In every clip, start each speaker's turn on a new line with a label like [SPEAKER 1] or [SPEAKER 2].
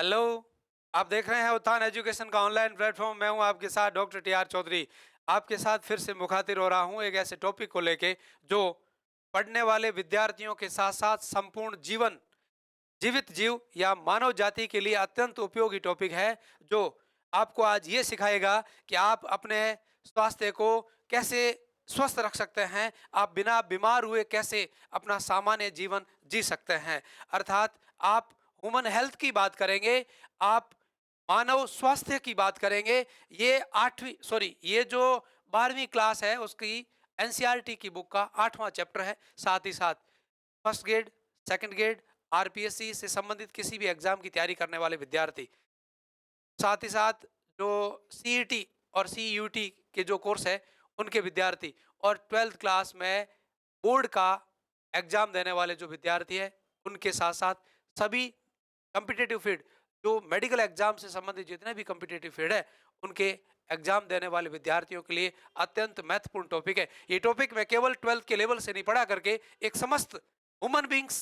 [SPEAKER 1] Hello. आप देख रहे हैं उत्थान एजुकेशन का ऑनलाइन प्लेटफॉर्म। मैं हूं आपके साथ डॉक्टर टी आर चौधरी। आपके साथ फिर से मुखातिब हो रहा हूं एक ऐसे टॉपिक को लेके जो पढ़ने वाले विद्यार्थियों के साथ साथ संपूर्ण जीवन जीवित जीव या मानव जाति के लिए अत्यंत उपयोगी टॉपिक है, जो आपको आज ये सिखाएगा कि आप अपने स्वास्थ्य को कैसे स्वस्थ रख सकते हैं, आप बिना बीमार हुए कैसे अपना सामान्य जीवन जी सकते हैं। अर्थात आप ह्यूमन हेल्थ की बात करेंगे, आप मानव स्वास्थ्य की बात करेंगे। ये आठवीं सॉरी ये जो 12वीं क्लास है उसकी एनसीईआरटी की बुक का 8वां चैप्टर है। साथ ही साथ first grade, second grade, RPSC से संबंधित किसी भी एग्जाम की तैयारी करने वाले विद्यार्थी, साथ ही साथ जो सीईटी और सीयूटी के जो कोर्स है उनके विद्यार्थी, और 12th क्लास में बोर्ड का एग्जाम देने वाले जो विद्यार्थी है उनके साथ साथ सभी कम्पिटेटिव फील्ड, जो मेडिकल एग्जाम से संबंधित जितने भी कम्पिटेटिव फील्ड है उनके एग्जाम देने वाले विद्यार्थियों के लिए अत्यंत महत्वपूर्ण टॉपिक है। ये टॉपिक मैं केवल 12th के लेवल से नहीं पढ़ा करके एक समस्त ह्यूमन बींग्स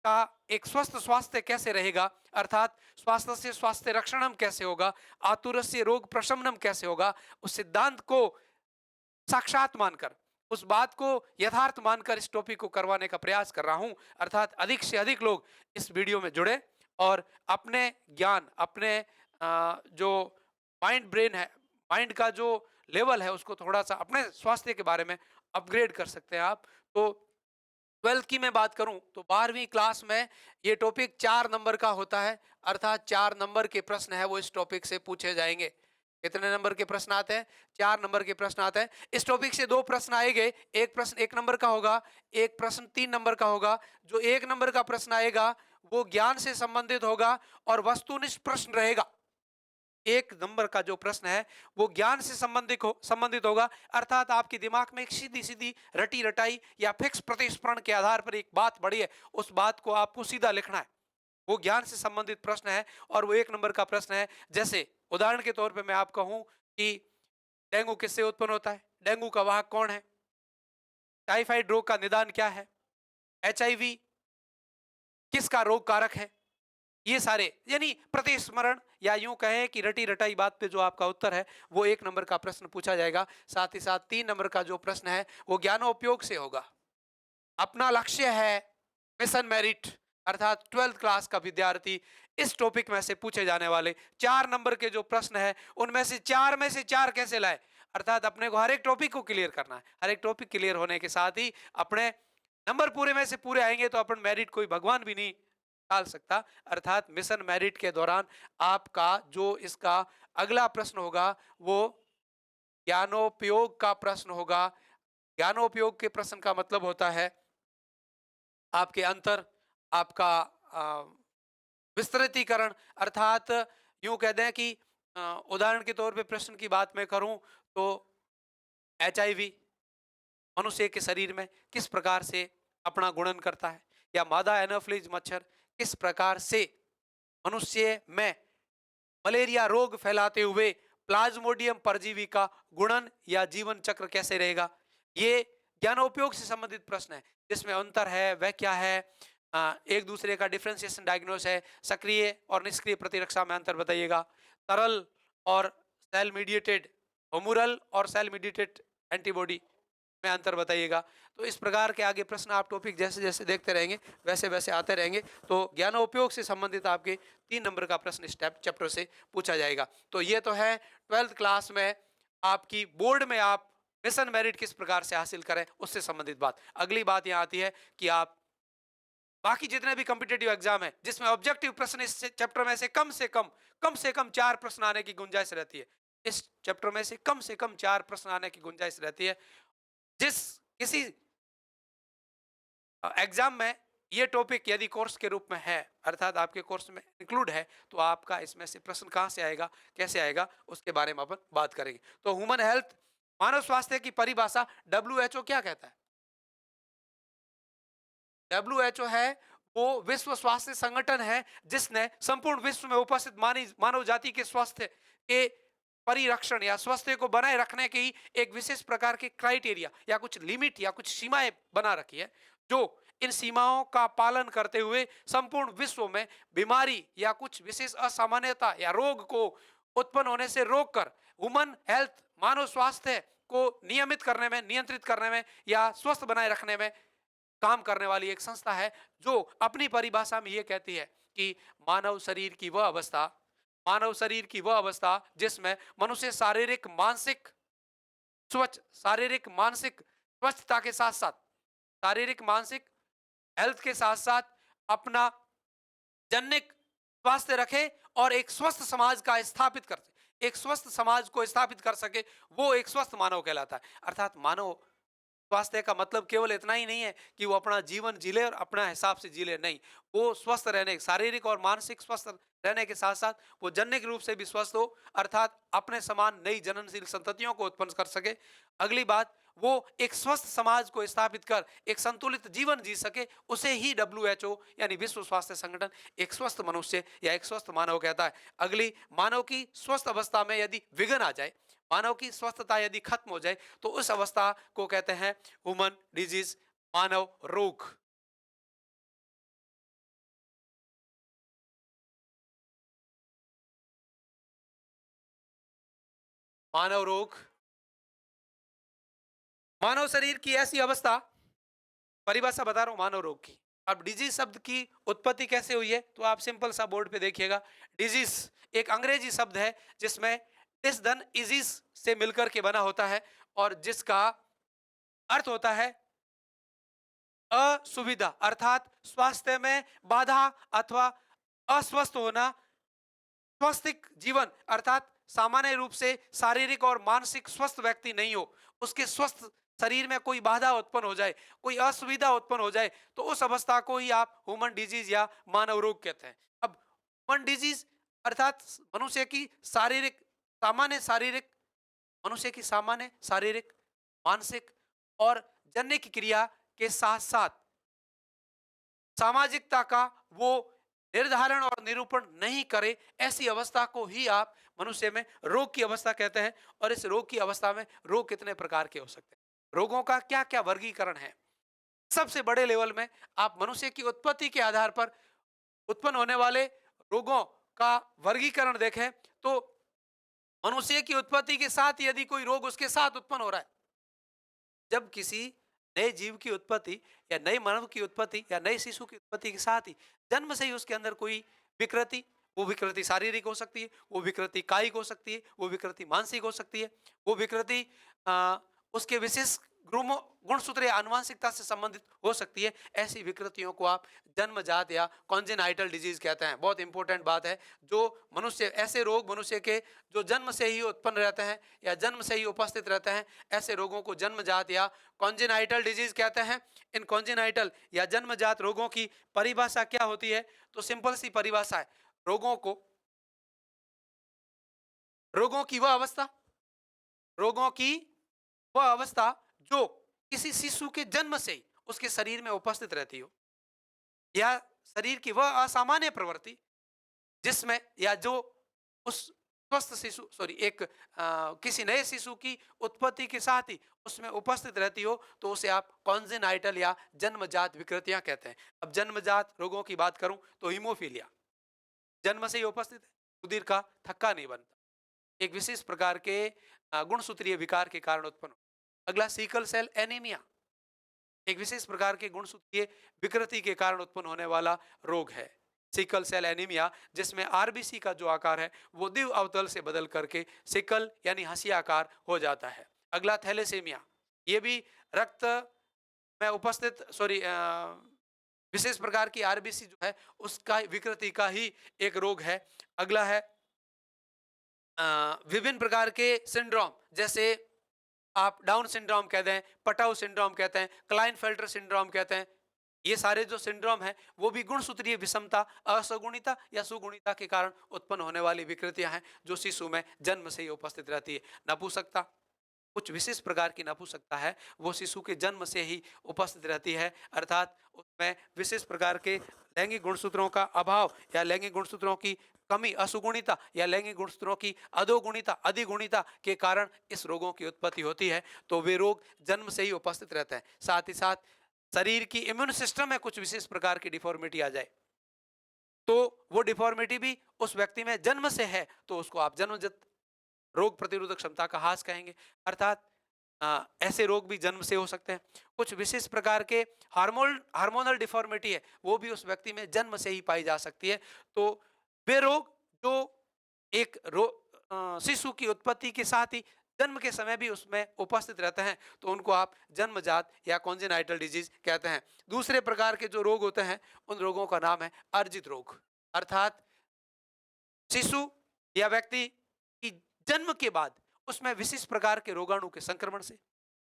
[SPEAKER 1] का एक स्वस्थ स्वास्थ्य कैसे रहेगा, अर्थात स्वास्थ्य से स्वास्थ्य रक्षणम कैसे होगा, आतुर से रोग प्रशमनम कैसे होगा, उस सिद्धांत को साक्षात मानकर, उस बात को यथार्थ मानकर इस टॉपिक को करवाने का प्रयास कर रहा हूं। अर्थात अधिक से अधिक लोग इस वीडियो में जुड़े और अपने ज्ञान, अपने जो माइंड ब्रेन है, माइंड का जो लेवल है उसको थोड़ा सा अपने स्वास्थ्य के बारे में अपग्रेड कर सकते हैं आप। तो 12th की मैं बात करूं तो 12वीं क्लास में ये टॉपिक 4 नंबर का होता है। अर्थात 4 नंबर के प्रश्न है वो इस टॉपिक से पूछे जाएंगे। कितने नंबर के प्रश्न आते हैं? 4 नंबर के प्रश्न आते हैं। इस टॉपिक से 2 प्रश्न आएंगे। एक प्रश्न 1 नंबर का होगा, एक प्रश्न 3 नंबर का होगा। जो 1 नंबर का प्रश्न आएगा वो ज्ञान से संबंधित होगा और वस्तुनिष्ठ प्रश्न रहेगा। 1 नंबर का जो प्रश्न है वो ज्ञान से संबंधित होगा। अर्थात आपके दिमाग में एक सीधी सीधी रटी रटाई या फिक्स प्रतिस्पर्ण के आधार पर एक बात बड़ी है, उस बात को आपको सीधा लिखना है। वो ज्ञान से संबंधित प्रश्न है और वो 1 नंबर का प्रश्न है। जैसे उदाहरण के तौर पे मैं आपको कहूं कि डेंगू किससे उत्पन्न होता है, डेंगू का वाहक कौन है, टाइफाइड रोग का निदान क्या है, एचआईवी किसका रोग कारक है। ये सारे यानी प्रतिस्मरण या यूं कहें कि रटी रटाई बात पे जो आपका उत्तर है वो 1 नंबर का प्रश्न पूछा जाएगा। साथ ही साथ 3 नंबर का जो प्रश्न है वो ज्ञानोपयोग से होगा। अपना लक्ष्य है मिशन मेरिट, अर्थात 12th क्लास का विद्यार्थी इस टॉपिक में से पूछे जाने वाले 4 नंबर के जो प्रश्न है उनमें से 4 कैसे लाए। अर्थात अपने को हर एक टॉपिक को क्लियर करना है। हर एक टॉपिक क्लियर होने के साथ ही अपने नंबर पूरे में से पूरे आएंगे तो अपन मेरिट कोई भगवान भी नहीं टाल सकता। अर्थात मिशन मेरिट के दौरान आपका जो इसका अगला प्रश्न होगा वो ज्ञानोपयोग का प्रश्न होगा। ज्ञानोपयोग के प्रश्न का मतलब होता है आपके अंतर, आपका विस्तृतीकरण। अर्थात यूं कह दें कि उदाहरण के तौर पे प्रश्न की बात मैं करूं तो एचआईवी मनुष्य के शरीर में किस प्रकार से अपना गुणन करता है, या मादा एनोफिलीज मच्छर किस प्रकार से मनुष्य में मलेरिया रोग फैलाते हुए प्लाज्मोडियम परजीवी का गुणन या जीवन चक्र कैसे रहेगा। ये ज्ञानोपयोग से संबंधित प्रश्न है। जिसमें अंतर है वह क्या है, एक दूसरे का डिफरेंशिएशन डायग्नोस है, सक्रिय और निष्क्रिय प्रतिरक्षा में अंतर बताइएगा, तरल और सेल मीडिएटेड, होमुरल और सेल मीडिएटेड एंटीबॉडी में अंतर बताइएगा। तो इस प्रकार के आगे प्रश्न आप टॉपिक जैसे जैसे देखते रहेंगे वैसे वैसे आते रहेंगे। तो ज्ञानोपयोग से संबंधित आपके 3 नंबर का प्रश्न इस चैप्टर से पूछा जाएगा। तो ये तो है 12th क्लास में आपकी बोर्ड में आप मिशन मेरिट किस प्रकार से हासिल करें उससे संबंधित बात। अगली बात यहाँ आती है कि आप बाकी जितने भी कॉम्पिटेटिव एग्जाम है जिसमें ऑब्जेक्टिव प्रश्न इस चैप्टर में से कम से कम 4 प्रश्न आने की गुंजाइश रहती है। इस चैप्टर में से कम 4 प्रश्न आने की गुंजाइश रहती है। जिस किसी एग्जाम में ये टॉपिक यदि कोर्स के रूप में है, अर्थात आपके कोर्स में इंक्लूड है, तो आपका इसमें से प्रश्न कहां से आएगा, कैसे आएगा, उसके बारे में अपन बात करेंगे। तो ह्यूमन हेल्थ, मानव स्वास्थ्य की परिभाषा डब्ल्यूएचओ क्या कहता है? डब्ल्यूएचओ है वो विश्व स्वास्थ्य संगठन है जिसने संपूर्ण विश्व में उपस्थित मानव जाति के स्वास्थ्य के परिरक्षण या स्वास्थ्य को बनाए रखने की एक विशेष प्रकार के क्राइटेरिया या कुछ लिमिट या कुछ सीमाएं बना रखी है, जो इन सीमाओं का पालन करते हुए संपूर्ण विश्व में बीमारी या कुछ विशेष असामान्यता या रोग को उत्पन्न होने से रोककर ह्यूमन हेल्थ, मानव स्वास्थ्य को नियमित करने में, नियंत्रित करने में या स्वस्थ बनाए रखने में काम करने वाली एक संस्था है, जो अपनी परिभाषा में यह कहती है कि मानव शरीर की वह अवस्था, मानव शरीर की वह अवस्था जिसमें मनुष्य शारीरिक मानसिक स्वच्छता के साथ साथ, शारीरिक मानसिक हेल्थ के साथ साथ अपना जनिक स्वास्थ्य रखे और एक स्वस्थ समाज का स्थापित कर सके, एक स्वस्थ समाज को स्थापित कर सके, वो एक स्वस्थ मानव कहलाता है। अर्थात मानव स्वास्थ्य का मतलब केवल इतना ही नहीं है कि वो अपना जीवन जी ले और अपना हिसाब से जी ले, नहीं, वो स्वस्थ रहने, शारीरिक और मानसिक स्वस्थ रहने के साथ साथ वो जन्य रूप से भी स्वस्थ हो, अर्थात अपने समान नई जननशील संततियों को उत्पन्न कर सके। अगली बात, वो एक स्वस्थ समाज को स्थापित कर एक संतुलित जीवन जी सके, उसे ही WHO यानी विश्व स्वास्थ्य संगठन एक स्वस्थ मनुष्य या एक स्वस्थ मानव कहता है। अगली, मानव की स्वस्थ अवस्था में यदि विघ्न आ जाए, मानव की स्वस्थता यदि खत्म हो जाए, तो उस अवस्था को कहते हैं ह्यूमन डिजीज, मानव रोग। मानव रोग, मानव शरीर की ऐसी अवस्था, परिभाषा बता रहा हूं मानव रोग की। अब डिजीज शब्द की उत्पत्ति कैसे हुई है, तो आप सिंपल सा बोर्ड पे देखिएगा। डिजीज एक अंग्रेजी शब्द है जिसमें डिस धन इजिस से मिलकर के बना होता है और जिसका अर्थ होता है असुविधा, अर्थात स्वास्थ्य में बाधा अथवा अस्वस्थ होना। स्वस्थिक जीवन अर्थात सामान्य रूप से शारीरिक और मानसिक स्वस्थ व्यक्ति नहीं हो, उसके स्वस्थ शरीर में कोई बाधा उत्पन्न हो जाए, कोई असुविधा उत्पन्न हो जाए, तो उस अवस्था को ही आप ह्यूमन डिजीज या मानव रोग कहते हैं। अब ह्यूमन डिजीज अर्थात मनुष्य की शारीरिक, सामान्य शारीरिक, मनुष्य की सामान्य शारीरिक, मानसिक और जन्य की क्रिया के साथ साथ सामाजिकता का वो निर्धारण और निरूपण नहीं करे, ऐसी अवस्था को ही आप मनुष्य में रोग की अवस्था कहते हैं। और इस रोग की अवस्था में रोग कितने प्रकार के हो सकते हैं, रोगों का क्या क्या वर्गीकरण है। सबसे बड़े लेवल में आप मनुष्य की उत्पत्ति के आधार पर उत्पन्न होने वाले रोगों का वर्गीकरण देखें, तो मनुष्य की उत्पत्ति के साथ यदि कोई रोग उसके साथ उत्पन्न हो रहा है, जब किसी नए जीव की उत्पत्ति या नए मानव की उत्पत्ति या नए शिशु की उत्पत्ति के साथ ही जन्म से ही उसके अंदर कोई विकृति, वो विकृति शारीरिक हो सकती है, वो विकृति कायिक हो सकती है, वो विकृति मानसिक हो सकती है, वो विकृति उसके विशेष गुण सूत्र या आनुवंशिकता से संबंधित हो सकती है। ऐसी विकृतियों को आप जन्मजात या कॉन्जेनाइटल डिजीज कहते हैं। बहुत इंपॉर्टेंट बात है, जो मनुष्य, ऐसे रोग मनुष्य के जो जन्म से ही उत्पन्न रहते हैं या जन्म से ही उपस्थित रहते हैं, ऐसे रोगों को जन्मजात या कॉन्जेनाइटल डिजीज कहते हैं। इन कॉन्जेनाइटल या जन्मजात रोगों की परिभाषा क्या होती है, तो सिंपल सी परिभाषा है, रोगों की वह अवस्था, रोगों की वह अवस्था जो किसी शिशु के जन्म से ही उसके शरीर में उपस्थित रहती हो, या शरीर की वह असामान्य प्रवृत्ति जिसमें, या जो उस स्वस्थ शिशु, सॉरी, एक किसी नए शिशु की उत्पत्ति के साथ ही उसमें उपस्थित रहती हो, तो उसे आप कॉन्जेनाइटल या जन्मजात विकृतियां कहते हैं। अब जन्मजात रोगों की बात करूं तो हीमोफीलिया जन्म से ही उपस्थित है, रुधिर का थक्का नहीं बनता, एक विशेष प्रकार के गुणसूत्रीय विकार के कारण उत्पन्न। अगला, सीकल सेल एनीमिया, एक विशेष प्रकार के गुणसूत्रीय विकृति के कारण उत्पन्न होने वाला रोग है सिकल सेल एनीमिया, जिसमें आरबीसी का जो आकार है वो द्विव अवतल से बदल करके सिकल यानी हंसी आकार हो जाता है। अगला, थैलेसीमिया, ये भी रक्त में उपस्थित, सॉरी, विशेष प्रकार की आरबीसी जो है उसका विकृति का ही एक रोग है। अगला है विभिन्न प्रकार के सिंड्रोम, जैसे आप डाउन सिंड्रोम कहते हैं, पटाउ सिंड्रोम कहते हैं, क्लाइनफेल्टर सिंड्रोम कहते हैं। ये सारे जो सिंड्रोम है वो भी गुणसूत्रीय विषमता, असगुणिता या सुगुणिता के कारण उत्पन्न होने वाली विकृतियां हैं, जो शिशु में जन्म से ही उपस्थित रहती है। नपुंसकता, कुछ विशेष प्रकार की नपुंसकता है वो शिशु के जन्म से ही उपस्थित रहती है, अर्थात उसमें विशेष प्रकार के लैंगिक गुणसूत्रों का अभाव या लैंगिक गुणसूत्रों की कमी, असुगुणिता या लैंगिक गुणसूत्रों की अधोगुणिता, अधिगुणिता के कारण इस रोगों की उत्पत्ति होती है। तो वे रोग जन्म से ही उपस्थित रहते हैं। साथ ही साथ शरीर की इम्यून सिस्टम में कुछ विशेष प्रकार की डिफॉर्मिटी आ जाए, तो वो डिफॉर्मिटी भी उस व्यक्ति में जन्म से है, तो उसको आप जन्मजात रोग प्रतिरोधक क्षमता का ह्रास कहेंगे। अर्थात ऐसे रोग भी जन्म से हो सकते हैं। कुछ विशेष प्रकार के हार्मोनल डिफॉर्मिटी है, वो भी उस व्यक्ति में जन्म से ही पाई जा सकती है। तो वे रोग जो एक शिशु की उत्पत्ति के साथ ही जन्म के समय भी उसमें उपस्थित रहते हैं, तो उनको आप जन्मजात या कॉन्जेनाइटल डिजीज कहते हैं। दूसरे प्रकार के जो रोग होते हैं, उन रोगों का नाम है अर्जित रोग। अर्थात शिशु या व्यक्ति की जन्म के बाद उसमें विशिष्ट प्रकार के रोगाणु के संक्रमण से,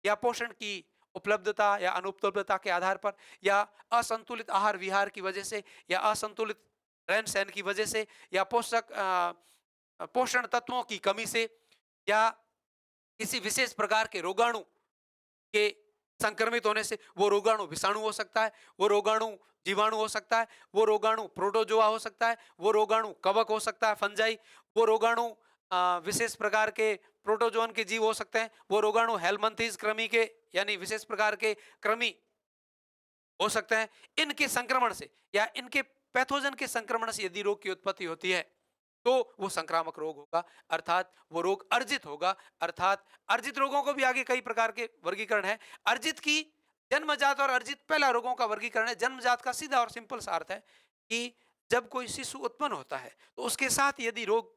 [SPEAKER 1] या पोषण की उपलब्धता या अनुपलब्धता के आधार पर, या असंतुलित आहार विहार की वजह से, या असंतुलित रहन सहन की वजह से, या पोषण तत्वों की कमी से, या किसी विशेष प्रकार के रोगाणु के संक्रमित होने से, वो रोगाणु विषाणु हो सकता है, वो रोगाणु जीवाणु हो सकता है, वो रोगाणु प्रोटोजोआ हो सकता है, वो रोगाणु कवक हो सकता है फंजाई, वो रोगाणु विशेष प्रकार के प्रोटोजोन के जीव हो सकते हैं, वो रोगाणु हेलमंथीज कृमि के यानी विशेष प्रकार के कृमि हो सकते हैं। इनके संक्रमण से या इनके पैथोजन के संक्रमण से यदि रोग की उत्पत्ति होती है, तो वो संक्रामक रोग होगा, अर्थात वो रोग अर्जित होगा। अर्थात अर्जित रोगों को भी आगे कई प्रकार के वर्गीकरण है। अर्जित की जन्मजात और अर्जित पहला रोगों का वर्गीकरण है। जन्मजात का सीधा और सिंपल सा अर्थ है कि जब कोई शिशु उत्पन्न होता है, तो उसके साथ यदि रोग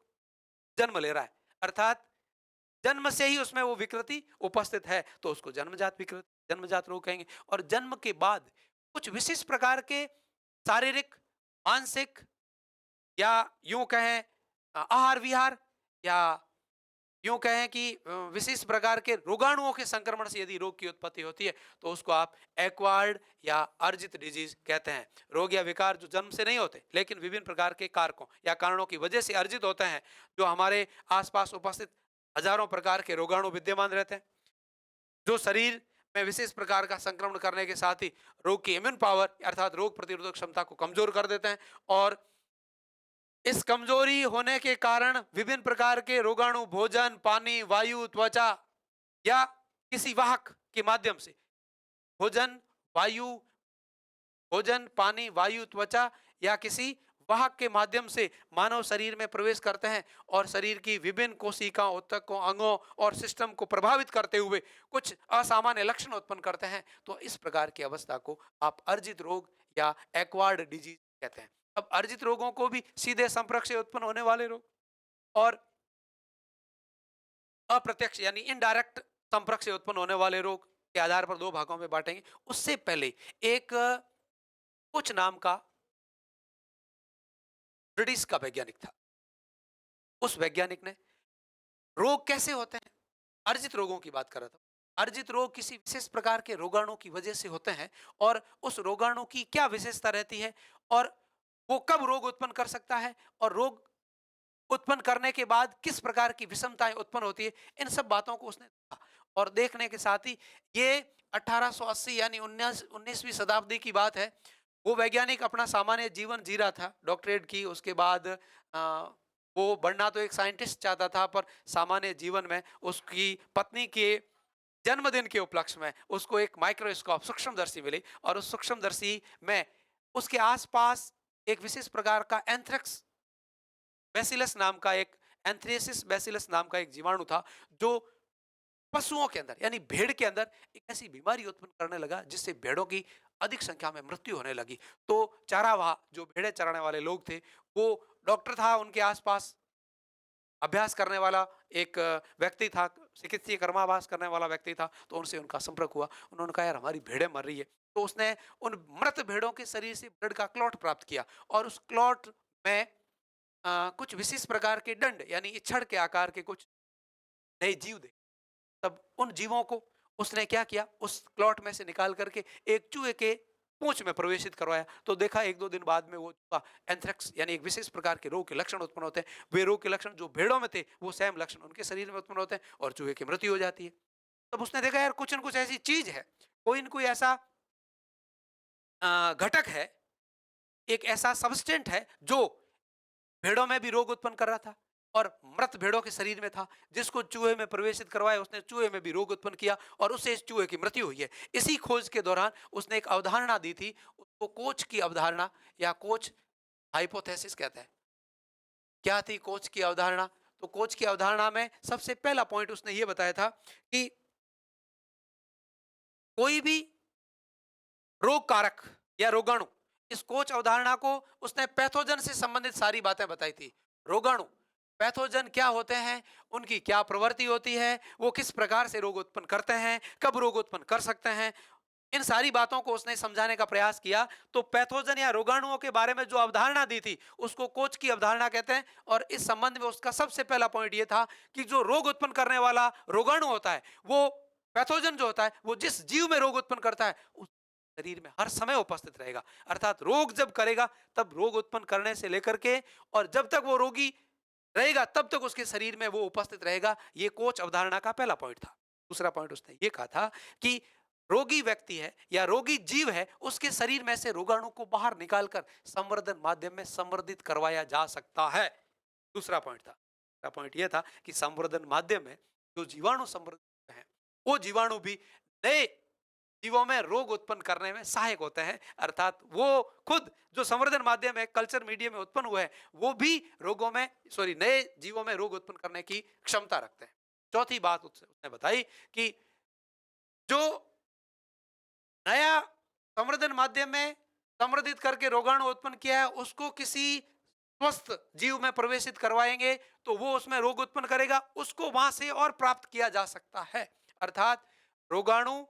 [SPEAKER 1] जन्म ले रहा है, अर्थात जन्म से ही उसमें वो विकृति उपस्थित है, तो उसको जन्मजात विकृति, जन्मजात रोग कहेंगे। और जन्म के बाद कुछ विशिष्ट प्रकार के शारीरिक, मानसिक, या यूं कहें आहार विहार, या यूं कहें कि विशेष प्रकार के रोगाणुओं के संक्रमण से यदि रोग की उत्पत्ति होती है, तो उसको आप एक्वायर्ड या अर्जित डिजीज कहते हैं। रोग या विकार जो जन्म से नहीं होते, लेकिन विभिन्न प्रकार के कारकों या कारणों की वजह से अर्जित होते हैं, जो हमारे आसपास उपस्थित हजारों प्रकार के रोगाणु विद्यमान रहते हैं, जो शरीर में विशेष प्रकार का संक्रमण करने के साथ ही रोग की इम्यून पावर अर्थात रोग प्रतिरोधक क्षमता को कमजोर कर देते हैं। और इस कमजोरी होने के कारण विभिन्न प्रकार के रोगाणु भोजन, पानी, वायु, त्वचा या किसी वाहक के माध्यम से भोजन, वायु, भोजन, पानी, वायु, त्वचा या किसी वाहक के माध्यम से मानव शरीर में प्रवेश करते हैं और शरीर की विभिन्न कोशिकाओं, ऊतकों, अंगों और सिस्टम को प्रभावित करते हुए कुछ असामान्य लक्षण उत्पन्न करते हैं। तो इस प्रकार की अवस्था को आप अर्जित रोग या एक्वायर्ड डिजीज कहते हैं। अब अर्जित रोगों को भी सीधे संपर्क से उत्पन्न होने वाले रोग और अप्रत्यक्ष यानी इनडायरेक्ट संपर्क से उत्पन्न होने वाले रोग के आधार पर दो भागों में बांटेंगे। उससे पहले एक कुछ नाम का ब्रिटिश का वैज्ञानिक था। उस वैज्ञानिक ने रोग कैसे होते हैं, अर्जित रोगों की बात कर रहा था। अर्जित रोग किसी विशेष प्रकार के रोगाणु की वजह से होते हैं और उस रोगाणु की क्या विशेषता रहती है और वो कब रोग उत्पन्न कर सकता है और रोग उत्पन्न करने के बाद किस प्रकार की विषमताएं उत्पन्न होती है, इन सब बातों को उसने देखा। और देखने के साथ ही ये 1880 यानी 19वीं शताब्दी की बात है। वो वैज्ञानिक अपना सामान्य जीवन जी रहा था, डॉक्टरेट की, उसके बाद वो बनना तो एक साइंटिस्ट चाहता था, पर सामान्य जीवन में उसकी पत्नी के जन्मदिन के उपलक्ष्य में उसको एक माइक्रोस्कोप सूक्ष्मदर्शी मिली और उस सूक्ष्मदर्शी में उसके आसपास एक विशेष प्रकार का एंथ्रेक्स बैसिलस नाम का एक एंथ्रेसिस बैसिलस नाम का एक जीवाणु था, जो पशुओं के अंदर यानी भेड़ के अंदर एक ऐसी बीमारी उत्पन्न करने लगा जिससे भेड़ों की अधिक संख्या में मृत्यु होने लगी। तो चारावाह जो भेड़े चराने वाले लोग थे, वो डॉक्टर था, उनके आसपास अभ्यास करने वाला एक व्यक्ति था, चिकित्सीय कर्माभ्यास करने वाला व्यक्ति था, तो उनसे उनका संपर्क हुआ। उन्होंने कहा यार हमारी भेड़ें मर रही है। तो उसने उन मृत भेड़ों के शरीर से ब्लड का क्लॉट प्राप्त किया और उस क्लॉट में कुछ विशेष प्रकार के दंड यानी इच्छड़ के आकार के कुछ नए जीव दे। तब उन जीवों को उसने क्या किया, उस क्लॉट में से निकाल करके एक चूहे के पूंछ में प्रवेशित करवाया। तो देखा एक दो दिन बाद में वो चूहा एंथ्रेक्स यानी एक विशेष प्रकार के रोग के लक्षण उत्पन्न होते हैं। वे रोग के लक्षण जो भेड़ों में थे वो सेम लक्षण उनके शरीर में उत्पन्न होते हैं और चूहे की मृत्यु हो जाती है। तब उसने देखा यार कुछ न कुछ ऐसी चीज है, कोई न कोई ऐसा घटक है, एक ऐसा सबस्टेंट है जो भेड़ों में भी रोग उत्पन्न कर रहा था। और मृत भेड़ों के शरीर में था। जिसको चूहे में प्रवेशित करवाया उसने चूहे में भी रोग उत्पन्न किया और उससे इस चूहे की मृत्यु हुई है। इसी खोज के दौरान उसने एक अवधारणा दी थी, उसको कोच की अवधारणा या कोच हाइपोथेसिस कहते हैं। क्या थी कोच की अवधारणा? तो कोच की अवधारणा में सबसे पहला पॉइंट उसने ये बताया था कि कोई भी रोग कारक या रोगाणु, इस कोच अवधारणा को उसने पैथोजन से संबंधित सारी बातें बताई थी। रोगाणु, पैथोजन क्या होते हैं, उनकी क्या प्रवृत्ति होती है, वो किस प्रकार से रोग उत्पन्न करते हैं, कब रोग उत्पन्न कर सकते हैं, इन सारी बातों को उसने समझाने का प्रयास किया। तो पैथोजन या रोगाणुओं के बारे में जो अवधारणा दी थी उसको कोच की अवधारणा कहते हैं। और इस संबंध में उसका सबसे पहला पॉइंट ये था कि जो रोग उत्पन्न करने वाला रोगाणु होता है, वो पैथोजन जो होता है, वो जिस जीव में रोग उत्पन्न करता है उस शरीर में हर समय उपस्थित रहेगा। अर्थात रोग जब करेगा तब रोग उत्पन्न करने से लेकर के और जब तक वो रोगी रहेगा तब तक उसके शरीर में वो उपस्थित रहेगा। ये कोच अवधारणा का पहला पॉइंट था। दूसरा पॉइंट उसने ये कहा था कि रोगी व्यक्ति है या रोगी जीव है, उसके शरीर में से रोगाणु को बाहर निकालकर संवर्धन माध्यम में संवर्धित करवाया जा सकता है। दूसरा पॉइंट था। दूसरा पॉइंट यह था कि संवर्धन माध्यम में जो जीवाणु संवर्धित हैं, वो जीवाणु भी नए जीवों में रोग उत्पन्न करने में सहायक होते हैं। अर्थात वो खुद जो संवर्धन माध्यम है, कल्चर मीडियम में उत्पन्न हुए हैं, वो भी रोगों में नए जीवों में रोग उत्पन्न करने की क्षमता रखते हैं। चौथी बात उसने बताई कि जो नया संवर्धन माध्यम में संवर्धित करके रोगाणु उत्पन्न किया है उसको किसी स्वस्थ जीव में प्रवेशित करवाएंगे तो वो उसमें रोग उत्पन्न करेगा, उसको वहां से और प्राप्त किया जा सकता है। अर्थात रोगाणु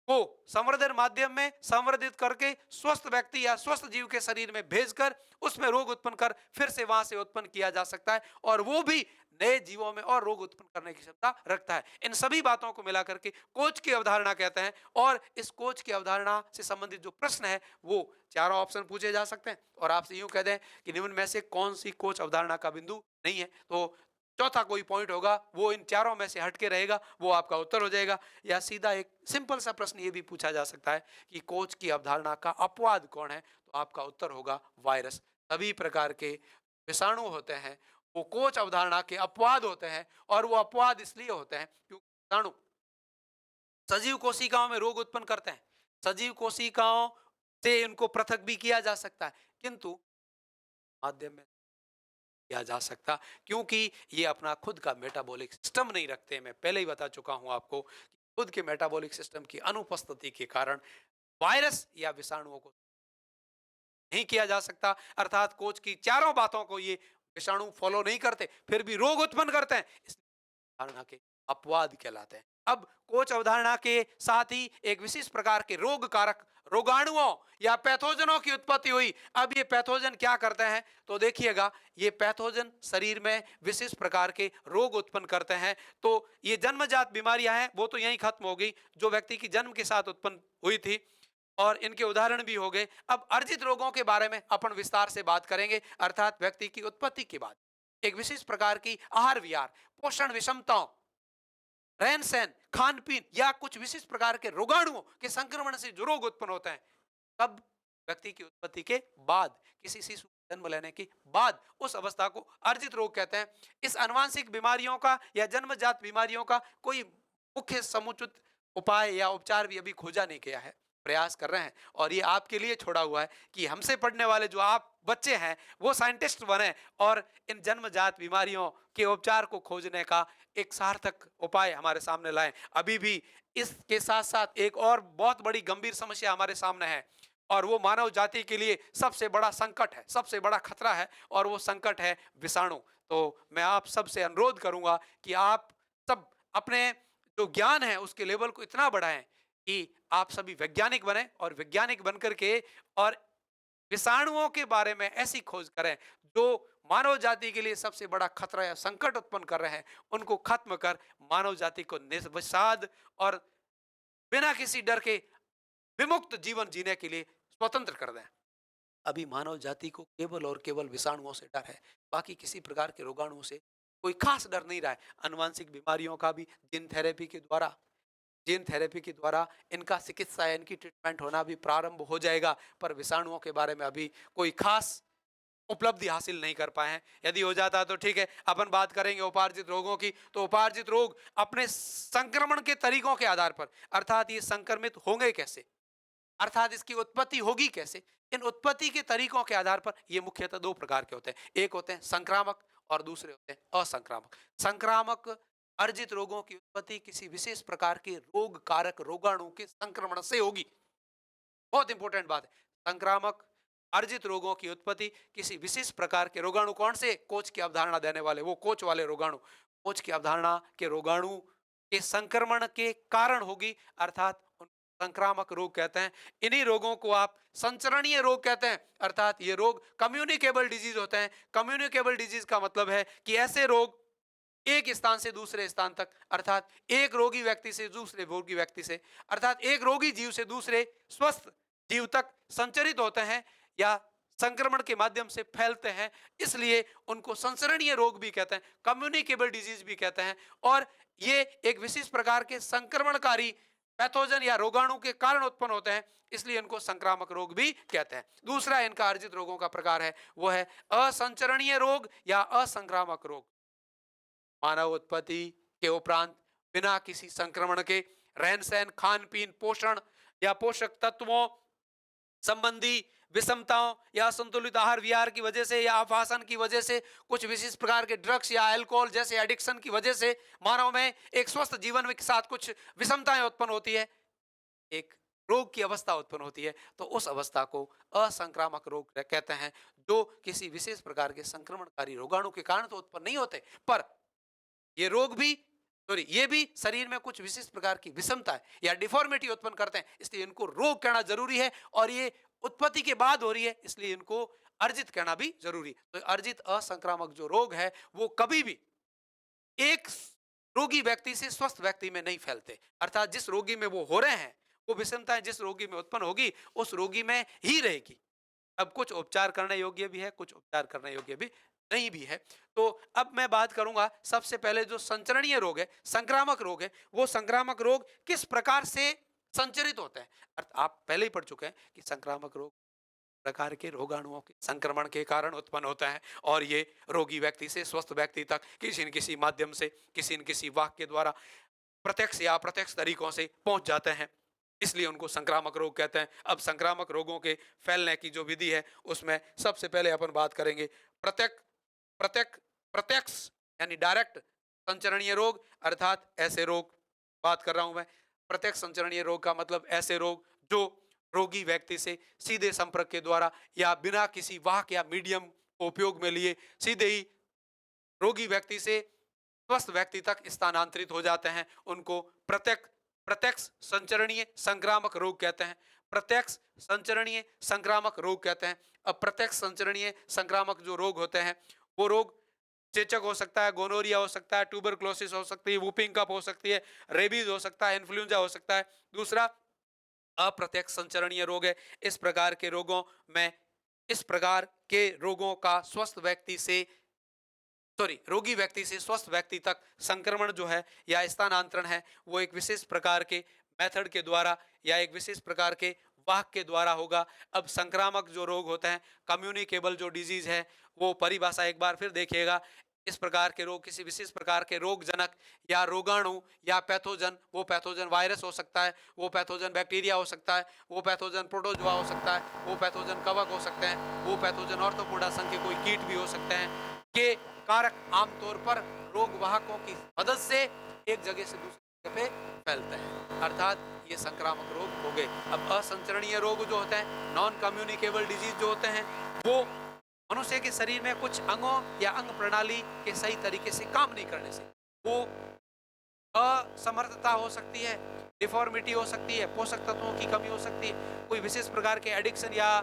[SPEAKER 1] को संवर्धन माध्यम में संवर्धित करके स्वस्थ व्यक्ति या स्वस्थ जीव के शरीर में भेजकर उसमें रोग उत्पन्न कर फिर से वहां से उत्पन्न किया जा सकता है और वो भी नए जीवों में और रोग उत्पन्न करने की क्षमता रखता है। इन सभी बातों को मिलाकर के कोच की अवधारणा कहते हैं। और इस कोच की अवधारणा से संबंधित जो प्रश्न है वो चारों ऑप्शन पूछे जा सकते हैं और आपसे यूं कह दें कि निम्न में से कौन सी कोच अवधारणा का बिंदु नहीं है, तो चौथा कोई पॉइंट होगा वो इन चारों में से हटके रहेगा, वो आपका उत्तर हो जाएगा। या सीधा एक सिंपल सा प्रश्न ये भी पूछा जा सकता है कि कोच की अवधारणा का अपवाद कौन है, तो आपका उत्तर होगा वायरस। सभी प्रकार के विषाणु होते हैं वो कोच अवधारणा के अपवाद होते हैं और वो अपवाद इसलिए होते हैं क्योंकि विषाणु सजीव कोशिकाओं में रोग उत्पन्न करते हैं। सजीव कोशिकाओं से इनको पृथक भी किया जा सकता है किंतु माध्यम में किया जा सकता क्योंकि ये अपना खुद का मेटाबॉलिक सिस्टम नहीं रखते। मैं पहले ही बता चुका हूं आपको कि खुद के मेटाबॉलिक सिस्टम की अनुपस्थिति के कारण वायरस या विषाणुओं को नहीं किया जा सकता। अर्थात कोच की चारों बातों को ये विषाणु फॉलो नहीं करते फिर भी रोग उत्पन्न करते हैं, धारणा के अपवाद कहलाते हैं। अब कोच अवधारणा के साथ ही एक विशेष प्रकार के रोग कारक रोगाणुओं या पैथोजनों की उत्पत्ति हुई। अब ये पैथोजन क्या करते हैं तो देखिएगा, ये पैथोजन शरीर में विशेष प्रकार के रोग उत्पन्न करते हैं। तो ये जन्मजात बीमारियां हैं वो तो यहीं खत्म हो गई जो व्यक्ति की जन्म के साथ उत्पन्न हुई थी और इनके उदाहरण भी हो गए। अब अर्जित रोगों के बारे में अपन विस्तार से बात करेंगे। अर्थात व्यक्ति की उत्पत्ति के बाद एक विशेष प्रकार की आहार विहार, पोषण विषमताओं, रहन सहन, खान पीन या कुछ विशिष्ट प्रकार के रोगाणुओं के संक्रमण से जो रोग उत्पन्न होते हैं, तब व्यक्ति की उत्पत्ति के बाद, किसी शिशु जन्म लेने के बाद उस अवस्था को अर्जित रोग कहते हैं। इस अनुवांशिक बीमारियों का या जन्मजात बीमारियों का कोई मुख्य समुचित उपाय या उपचार भी अभी खोजा नहीं गया है। प्रयास कर रहे हैं और ये आपके लिए छोड़ा हुआ है कि हमसे पढ़ने वाले जो आप बच्चे हैं वो साइंटिस्ट बने और इन जन्मजात बीमारियों के उपचार को खोजने का एक सार्थक उपाय हमारे सामने लाएं। अभी भी इसके साथ साथ एक और बहुत बड़ी गंभीर समस्या हमारे सामने है और वो मानव जाति के लिए सबसे बड़ा संकट है, सबसे बड़ा खतरा है और वो संकट है विषाणु। तो मैं आप सबसे अनुरोध करूंगा कि आप सब अपने जो ज्ञान है उसके लेवल को इतना बढ़ाएं कि आप सभी वैज्ञानिक बने और वैज्ञानिक बनकर के और विषाणुओं के बारे में ऐसी खोज करें जो मानव जाति के लिए सबसे बड़ा खतरा या संकट उत्पन्न कर रहे हैं, उनको खत्म कर मानव जाति को निर्विषाद और बिना किसी डर के विमुक्त जीवन जीने के लिए स्वतंत्र कर दें। अभी मानव जाति को केवल और केवल विषाणुओं से डर है, बाकी किसी प्रकार के रोगाणुओं से कोई खास डर नहीं रहा है। अनुवांशिक बीमारियों का भी जीन थेरेपी के द्वारा इनका चिकित्सा या इनकी ट्रीटमेंट होना भी प्रारंभ हो जाएगा, पर विषाणुओं के बारे में अभी कोई खास उपलब्धि हासिल नहीं कर पाए हैं। यदि हो जाता तो ठीक है, अपन बात करेंगे उपार्जित रोगों की। तो उपार्जित रोग अपने संक्रमण के तरीकों के आधार पर, अर्थात ये संक्रमित होंगे कैसे, अर्थात इसकी उत्पत्ति होगी कैसे, इन उत्पत्ति के तरीकों के आधार पर ये मुख्यतः दो प्रकार के होते हैं। एक होते हैं संक्रामक और दूसरे होते हैं असंक्रामक। संक्रामक अर्जित रोगों की उत्पत्ति किसी विशेष प्रकार के रोग कारक रोगाणु के संक्रमण से होगी। बहुत इंपॉर्टेंट बात है। संक्रामक अर्जित रोगों की उत्पत्ति किसी विशेष प्रकार के रोगाणु, कौन से, कोच की अवधारणा देने वाले, वो कोच वाले रोगाणु, कोच की अवधारणा के रोगाणु के संक्रमण के कारण होगी, अर्थात संक्रामक रोग कहते हैं। इन्हीं रोगों को आप संचरणीय रोग कहते हैं, अर्थात ये रोग कम्युनिकेबल डिजीज होते हैं। कम्युनिकेबल डिजीज का मतलब है कि ऐसे रोग एक स्थान से दूसरे स्थान तक, अर्थात एक रोगी व्यक्ति से दूसरे रोगी व्यक्ति से, अर्थात एक रोगी जीव से दूसरे स्वस्थ जीव तक संचरित होते हैं या संक्रमण के माध्यम से फैलते हैं, इसलिए उनको संचरणीय रोग भी कहते हैं, कम्युनिकेबल डिजीज भी कहते हैं। और ये एक विशेष प्रकार के संक्रमणकारी पैथोजन या रोगाणु के कारण उत्पन्न होते हैं, इसलिए इनको संक्रामक रोग भी कहते हैं। दूसरा इनका अर्जित रोगों का प्रकार है वो है असंचरणीय रोग या असंक्रामक रोग। मानव उत्पत्ति के उपरांत बिना किसी संक्रमण के रहन सहन, खान पीन, पोषण या पोषक तत्वों संबंधी विषमताओं या असंतुलित आहार विहार की वजह से या आवासन की वजह से, कुछ विशेष प्रकार के ड्रग्स या अल्कोहल जैसे एडिक्शन की वजह से मानव में एक स्वस्थ जीवन के साथ कुछ विषमताएं उत्पन्न होती है, एक रोग की अवस्था उत्पन्न होती है, तो उस अवस्था को असंक्रामक रोग कहते हैं, जो किसी विशेष प्रकार के संक्रमणकारी रोगाणु के कारण तो उत्पन्न नहीं होते, पर ये रोग भी, सॉरी, ये भी शरीर में कुछ विशेष प्रकार की विषमता है या डिफॉर्मिटी उत्पन्न करते हैं, इसलिए इनको रोग कहना जरूरी है। और ये उत्पत्ति के बाद हो रही है, इसलिए इनको अर्जित कहना भी जरूरी है। तो अर्जित असंक्रामक जो रोग है वो कभी भी एक रोगी व्यक्ति से स्वस्थ व्यक्ति में नहीं फैलते, अर्थात जिस रोगी में वो हो रहे हैं वो विषमताएं जिस रोगी में उत्पन्न होगी उस रोगी में ही रहेगी। अब कुछ उपचार करने योग्य भी है, कुछ उपचार करने योग्य भी नहीं भी है। तो अब मैं बात करूंगा सबसे पहले जो संचरणीय रोग है, संक्रामक रोग है, वो संक्रामक रोग किस प्रकार से संचरित होते हैं। आप पहले ही पढ़ चुके हैं कि संक्रामक रोग प्रकार के रोगाणुओं के संक्रमण के कारण उत्पन्न होता है और ये रोगी व्यक्ति से स्वस्थ व्यक्ति तक किसी न किसी माध्यम से, किसी न किसी वाक्य के द्वारा प्रत्यक्ष या अप्रत्यक्ष तरीकों से पहुंच जाते हैं, इसलिए उनको संक्रामक रोग कहते हैं। अब संक्रामक रोगों के फैलने की जो विधि है उसमें सबसे पहले अपन बात करेंगे प्रत्यक्ष प्रत्यक्ष प्रत्यक्ष यानी डायरेक्ट संचरणीय रोग, अर्थात ऐसे रोग बात कर रहा हूं मैं। प्रत्यक्ष संचरणीय रोग का मतलब ऐसे रोग जो रोगी व्यक्ति से सीधे संपर्क के द्वारा या बिना किसी वाहक या मीडियम को उपयोग में लिए सीधे ही रोगी व्यक्ति से स्वस्थ व्यक्ति तक स्थानांतरित हो जाते हैं, उनको प्रत्यक्ष प्रत्यक्ष संचरणीय संक्रामक रोग कहते हैं। प्रत्यक्ष संचरणीय संक्रामक रोग कहते हैं। अब प्रत्यक्ष संचरणीय संक्रामक जो रोग होते हैं वो रोग चेचक हो सकता है, गोनोरिया हो सकता है, ट्यूबरक्लोसिस हो सकती है, वूपिंग कफ हो सकती है, रेबीज हो सकता है, इन्फ्लुएंजा हो सकता है। दूसरा अप्रत्यक्ष संचरणीय रोग है। इस प्रकार के रोगों में, इस प्रकार के रोगों का स्वस्थ व्यक्ति से, सॉरी, रोगी व्यक्ति से स्वस्थ व्यक्ति तक संक्रमण जो है या स्थानांतरण है वो एक विशेष प्रकार के मेथड के द्वारा या एक विशेष प्रकार के वाहक के द्वारा होगा। अब संक्रामक जो रोग होते हैं, कम्युनिकेबल जो डिजीज है, वो परिभाषा एक बार फिर देखिएगा। इस प्रकार के रोग किसी विशेष प्रकार के रोगजनक या रोगाणु या पैथोजन, वो पैथोजन वायरस हो सकता है, वो पैथोजन बैक्टीरिया हो सकता है, वो पैथोजन प्रोटोजोआ हो सकता है, वो पैथोजन कवक हो सकते हैं, वो पैथोजन ऑर्थोपोडा संघ के कोई कीट भी हो सकते हैं, के कारक आमतौर पर रोग वाहकों की मदद से एक जगह से दूसरी जगह पे फैलते हैं, अर्थात ये संक्रामक रोग हो गए। अब असंचरणीय रोग जो होते हैं, नॉन कम्युनिकेबल डिजीज जो होते हैं, वो मनुष्य के शरीर में कुछ अंगों या अंग प्रणाली के सही तरीके से काम नहीं करने से, वो असमर्थता हो सकती है, डिफॉर्मिटी हो सकती है, पोषक तत्वों की कमी हो सकती है, कोई विशेष प्रकार के एडिक्शन या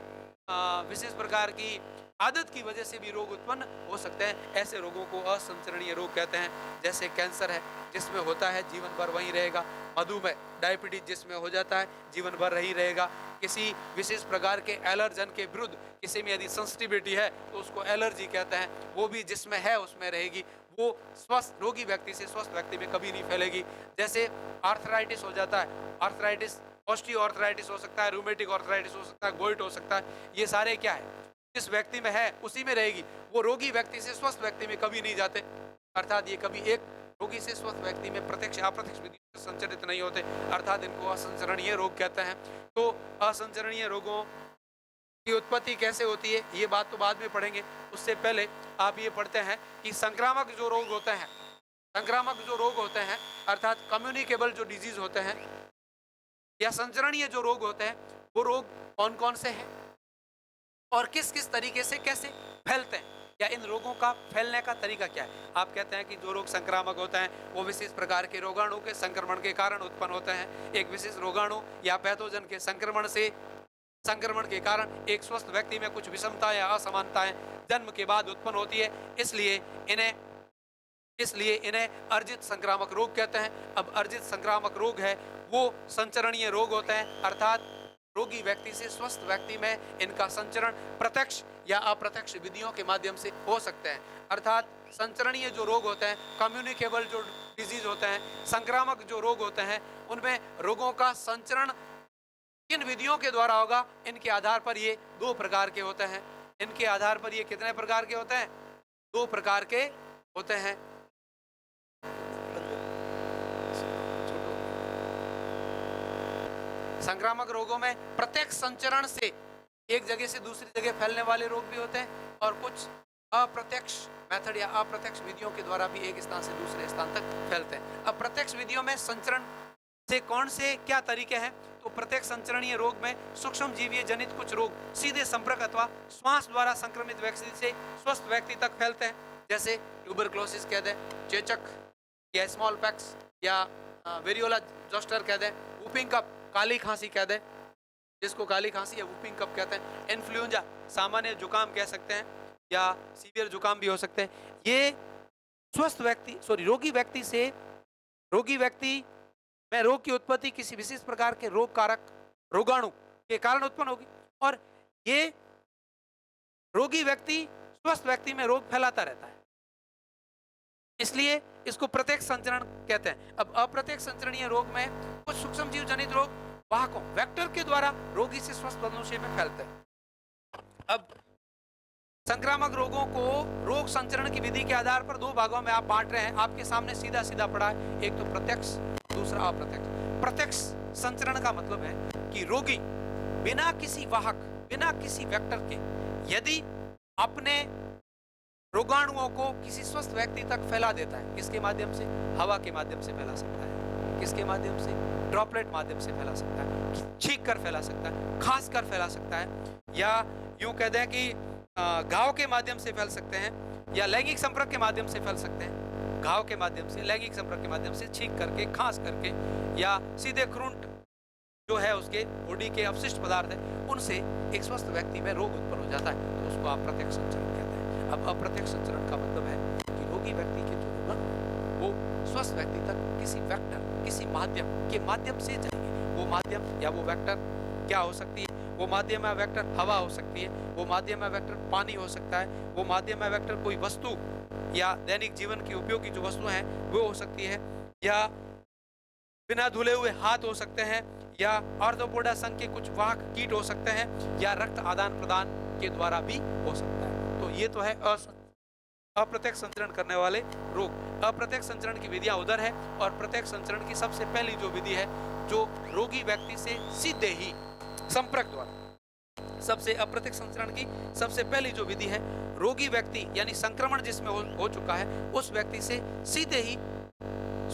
[SPEAKER 1] विशेष प्रकार की आदत की वजह से भी रोग उत्पन्न हो सकते हैं। ऐसे रोगों को असंचरणीय रोग कहते हैं। जैसे कैंसर है, जिसमें होता है जीवन भर वहीं रहेगा। मधुमेह, डायबिटीज जिसमें हो जाता है जीवन भर रही रहेगा। किसी विशेष प्रकार के एलर्जन के विरुद्ध किसी में यदि सेंसिटिविटी है तो उसको एलर्जी कहते हैं, वो भी जिसमें है उसमें रहेगी, वो स्वस्थ रोगी व्यक्ति से स्वस्थ व्यक्ति में कभी नहीं फैलेगी। जैसे आर्थराइटिस हो जाता है, आर्थराइटिस ऑस्टियो आर्थराइटिस हो सकता है, रूमेटिक आर्थराइटिस हो सकता है, गोइट हो सकता है, ये सारे क्या है, जिस व्यक्ति में है उसी में रहेगी। वो रोगी व्यक्ति से स्वस्थ व्यक्ति में कभी नहीं जाते, अर्थात ये कभी एक रोगी से स्वस्थ व्यक्ति में प्रत्यक्ष अप्रत्यक्ष विधियों से संचरित नहीं होते, अर्थात इनको असंचरणीय रोग कहते हैं। तो असंचरणीय रोगों की उत्पत्ति कैसे होती है ये बात तो बाद में पढ़ेंगे, उससे पहले आप ये पढ़ते हैं कि संक्रामक जो रोग होते हैं, संक्रामक जो रोग होते हैं अर्थात कम्युनिकेबल जो डिजीज होते हैं या संचरणीय जो रोग होते हैं, वो रोग कौन कौन से हैं और किस किस तरीके से कैसे फैलते हैं, या इन रोगों का फैलने का तरीका क्या है। आप कहते हैं कि जो रोग संक्रामक होते हैं वो विशेष प्रकार के रोगाणु के संक्रमण के कारण उत्पन्न होते हैं। एक विशेष रोगाणु या पैथोजन के संक्रमण के कारण एक स्वस्थ व्यक्ति में कुछ विषमता या असमानताएं जन्म के बाद उत्पन्न होती है, इसलिए इन्हें अर्जित संक्रामक रोग कहते हैं। अब अर्जित संक्रामक रोग है वो संचरणीय रोग होते हैं, अर्थात रोगी व्यक्ति से स्वस्थ व्यक्ति में इनका संचरण प्रत्यक्ष या अप्रत्यक्ष विधियों के माध्यम से हो सकते हैं। अर्थात संचरणीय जो रोग होते हैं, कम्युनिकेबल जो डिजीज होते हैं, संक्रामक जो रोग होते हैं, उनमें रोगों का संचरण किन विधियों के द्वारा होगा, इनके आधार पर ये दो प्रकार के होते हैं। इनके आधार पर ये कितने प्रकार के होते हैं? दो प्रकार के होते हैं। संक्रामक रोगों में प्रत्यक्ष संचरण से एक जगह से दूसरी जगह फैलने वाले रोग भी होते हैं और कुछ अप्रत्यक्ष मेथड या अप्रत्यक्ष विधियों के द्वारा भी एक स्थान से दूसरे स्थान तक फैलते हैं। अब प्रत्यक्ष विधियों में संचरण से कौन से क्या तरीके हैं? तो प्रत्यक्ष संचरणीय रोग में सूक्ष्म जीवीय जनित कुछ रोग सीधे संपर्क अथवा श्वास द्वारा संक्रमित व्यक्ति से स्वस्थ व्यक्ति तक फैलते हैं, जैसे ट्यूबरक्लोसिस कह दें, चेचक या स्मॉल पैक्स या वेरियोला जोस्टर कह दें, वूपिंग कफ काली खांसी कह दें, जिसको काली खांसी या वूपिंग कफ कहते हैं, इन्फ्लुएंजा सामान्य जुकाम कह सकते हैं या सीवियर जुकाम भी हो सकते हैं। ये स्वस्थ व्यक्ति रोगी व्यक्ति में रोग की उत्पत्ति किसी विशेष प्रकार के रोग कारक रोगाणु के कारण उत्पन्न होगी और ये रोगी व्यक्ति स्वस्थ व्यक्ति में रोग फैलाता रहता है, इसलिए इसको प्रत्यक्ष संचरण कहते हैं। अब अप्रत्यक्ष संचरणीय रोग में कुछ सूक्ष्म जीव जनित रोग वाहकों वेक्टर के द्वारा रोगी से स्वस्थ मनुष्य में फैलते हैं। अब संक्रामक रोगों को रोग संचरण की विधि के आधार पर दो भागों में आप बांट रहे हैं। आपके सामने सीधा सीधा पड़ा है, एक तो प्रत्यक्ष, दूसरा अप्रत्यक्ष। प्रत्यक्ष संचरण का मतलब है कि रोगी बिना किसी वाहक, बिना किसी वेक्टर के यदि अपने रोगाणुओं को किसी स्वस्थ व्यक्ति तक फैला देता है, किसके माध्यम से? हवा के माध्यम से फैला सकता है। किसके माध्यम से? ड्रॉपलेट माध्यम से फैला सकता है, छींक कर फैला सकता है, खांस कर फैला सकता है, या यूं कह दें कि घाव के माध्यम से फैल सकते हैं या लैंगिक संपर्क के माध्यम से फैल सकते हैं। घाव के माध्यम से, लैंगिक संपर्क के माध्यम से, छींक करके, खांस करके, या सीधे ख्रूंट जो है उसके बॉडी के अवशिष्ट पदार्थ है उनसे एक स्वस्थ व्यक्ति में रोग उत्पन्न हो जाता है, तो उसको अप्रत्यक्ष संचरण कहते हैं। अब अप्रत्यक्ष संचरण का मतलब है कि रोगी व्यक्ति के जो रोग वो स्वस्थ व्यक्ति तक किसी वेक्टर, किसी माध्यम के माध्यम से जाएंगे। वो माध्यम या वो वेक्टर क्या हो सकती है? वो माध्यम या वेक्टर हवा हो सकती है, वो माध्यम या वेक्टर पानी हो सकता है, वो माध्यम या वेक्टर कोई वस्तु या दैनिक जीवन की उपयोगी जो वस्तुएं हैं वो हो सकती है, या बिना धुले हुए हाथ हो सकते हैं, या आर्थ्रोपोडा संघ के कुछ वाहक कीट हो सकते हैं, या रक्त आदान प्रदान के द्वारा भी हो सकता है। तो ये तो है अप्रत्यक्ष संचरण करने वाले रोग। अप्रत्यक्ष संचरण की विधियां उधर है और प्रत्यक्ष संचरण की सबसे पहली जो विधि है जो रोगी व्यक्ति से सीधे ही संपर्क द्वारा, सबसे अप्रत्यक्ष संचरण की सबसे पहली जो विधि है, रोगी व्यक्ति यानी संक्रमण जिसमें हो चुका है उस व्यक्ति से सीधे ही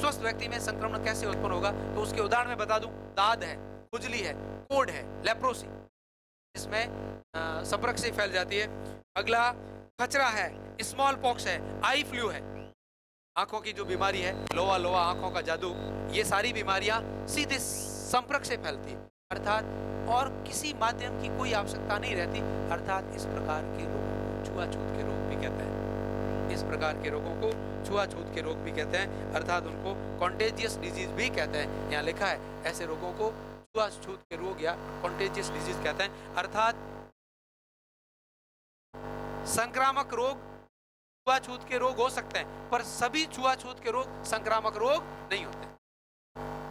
[SPEAKER 1] स्वस्थ व्यक्ति में संक्रमण कैसे उत्पन्न होगा, तो उसके उदाहरण में बता दूं, दाद है, खुजली है, कोढ़ है, लेप्रोसी इसमें संपर्क से फैल जाती है। अगला खचरा है, स्मॉल पॉक्स है, आई फ्लू है, आंखों की जो बीमारी है, लोआ लोआ आंखों का जादू, ये सारी बीमारियां सीधे संपर्क से फैलती है, अर्थात और किसी माध्यम की कोई आवश्यकता नहीं रहती। अर्थात इस प्रकार के रोगों को छुआछूत के रोग भी कहते हैं। इस प्रकार के रोगों को छुआछूत के रोग भी कहते हैं, अर्थात उनको कॉन्टेजियस डिजीज भी कहते हैं। यहाँ लिखा है ऐसे रोगों को छुआछूत के रोग या कॉन्टेजियस डिजीज कहते हैं। अर्थात संक्रामक रोग छुआछूत के रोग हो सकते हैं, पर सभी छुआछूत के रोग संक्रामक रोग नहीं होते।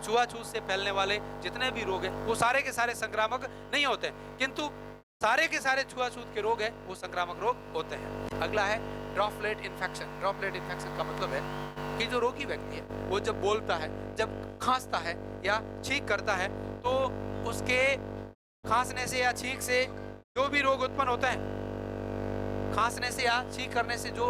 [SPEAKER 1] छुआछूत से फैलने वाले जितने भी रोग हैं वो सारे के सारे संक्रामक नहीं होते, किंतु सारे के सारे छुआछूत के रोग है वो संक्रामक रोग होते हैं। अगला है ड्रॉपलेट इन्फेक्शन। ड्रॉपलेट इन्फेक्शन का मतलब है कि जो रोगी व्यक्ति है वो जब बोलता है, जब खांसता है या छींक करता है, तो उसके खांसने से या छींक से जो भी रोग उत्पन्न होता है, खांसने से या छींक करने से जो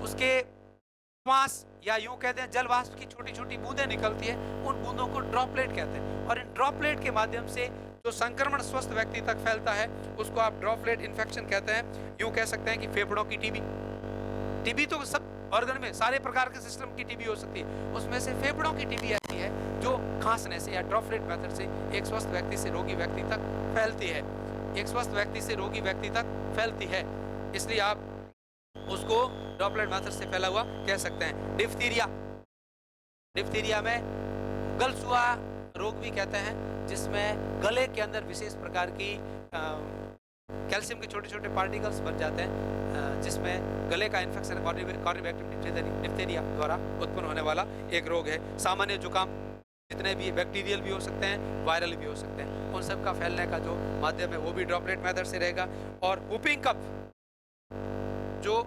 [SPEAKER 1] उसके श्वास या यूं कहते हैं जल वाष्प की छोटी छोटी बूंदें निकलती है, उन बूंदों को ड्रॉपलेट कहते हैं। और इन ड्रॉपलेट के माध्यम से जो संक्रमण स्वस्थ व्यक्ति तक फैलता है उसको आप ड्रॉपलेट इन्फेक्शन कहते हैं। यूं कह सकते हैं कि फेफड़ों की टीबी, टीबी तो सब ऑर्गन में सारे प्रकार के सिस्टम की टीबी हो सकती है, उसमें से फेफड़ों की टीबी ऐसी है जो खांसने से या ड्रॉपलेट मेथड से एक स्वस्थ व्यक्ति से रोगी व्यक्ति तक फैलती है, एक स्वस्थ व्यक्ति से रोगी व्यक्ति तक फैलती है, इसलिए आप उसको ड्रॉपलेट मेथड से फैला हुआ कह सकते हैं। डिफ्थीरिया, डिफ्थीरिया में गलसुआ रोग भी कहते हैं, जिसमें गले के अंदर विशेष प्रकार की कैल्शियम के छोटे छोटे पार्टिकल्स बन जाते हैं, जिसमें गले का इन्फेक्शन कॉर्निवेक्टिव डिप्थीरिया द्वारा उत्पन्न होने वाला एक रोग है। सामान्य जुकाम जितने भी बैक्टीरियल भी हो सकते हैं, वायरल भी हो सकते हैं, उन सब का फैलने का जो माध्यम है वो भी ड्रॉपलेट मेथड से रहेगा। और वूपिंग कफ, जो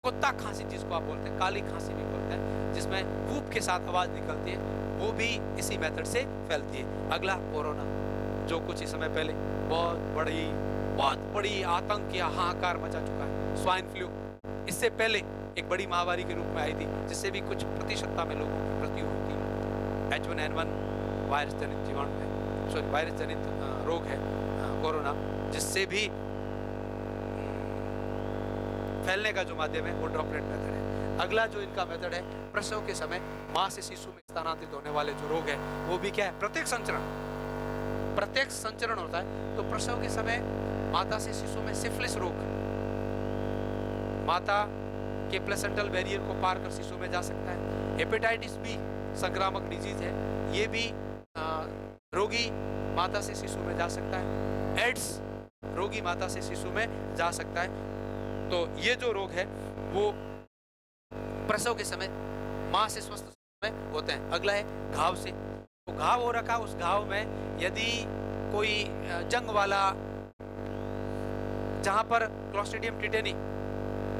[SPEAKER 1] कुत्ता खांसी जिसको आप बोलते हैं, काली खांसी भी बोलते हैं, जिसमें वूप के साथ आवाज निकलती है, वो भी इसी मेथड से फैलती है। अगला कोरोना, जो कुछ ही समय पहले बहुत बड़ी आतंक या हाहाकार मचा चुका है। स्वाइन फ्लू इससे पहले एक बड़ी महामारी के रूप में आई थी, जिससे भी कुछ प्रतिशतता में लोगों की मृत्यु हुई थी। H1N1 वायरस जनित जीवाणु है, सॉरी वायरस जनित रोग है कोरोना, जिससे भी फैलने का जो माध्यम है वो ड्रॉपलेट मेथड है। अगला जो इनका मेथड है, प्रसव के समय मां से शिशु में स्थानांतरित होने वाले जो रोग है वो भी क्या है, प्रत्यक्ष संचरण। प्रत्यक्ष संचरण होता है, तो प्रसव के समय माता से शिशु में सिफिलिस रोग, माता के प्लेसेंटल बैरियर को पार कर शिशु में जा सकता है। हेपेटाइटिस बी संक्रामक डिजीज है, ये भी रोगी माता से शिशु में जा सकता है। एड्स रोगी माता से शिशु में जा सकता है। तो ये जो रोग है वो प्रसव के समय मां से स्वस्थ में होते हैं। अगला है घाव से, तो घाव हो रखा, उस घाव में यदि कोई जंग वाला, जहां पर क्लोस्ट्रीडियम टिटेनी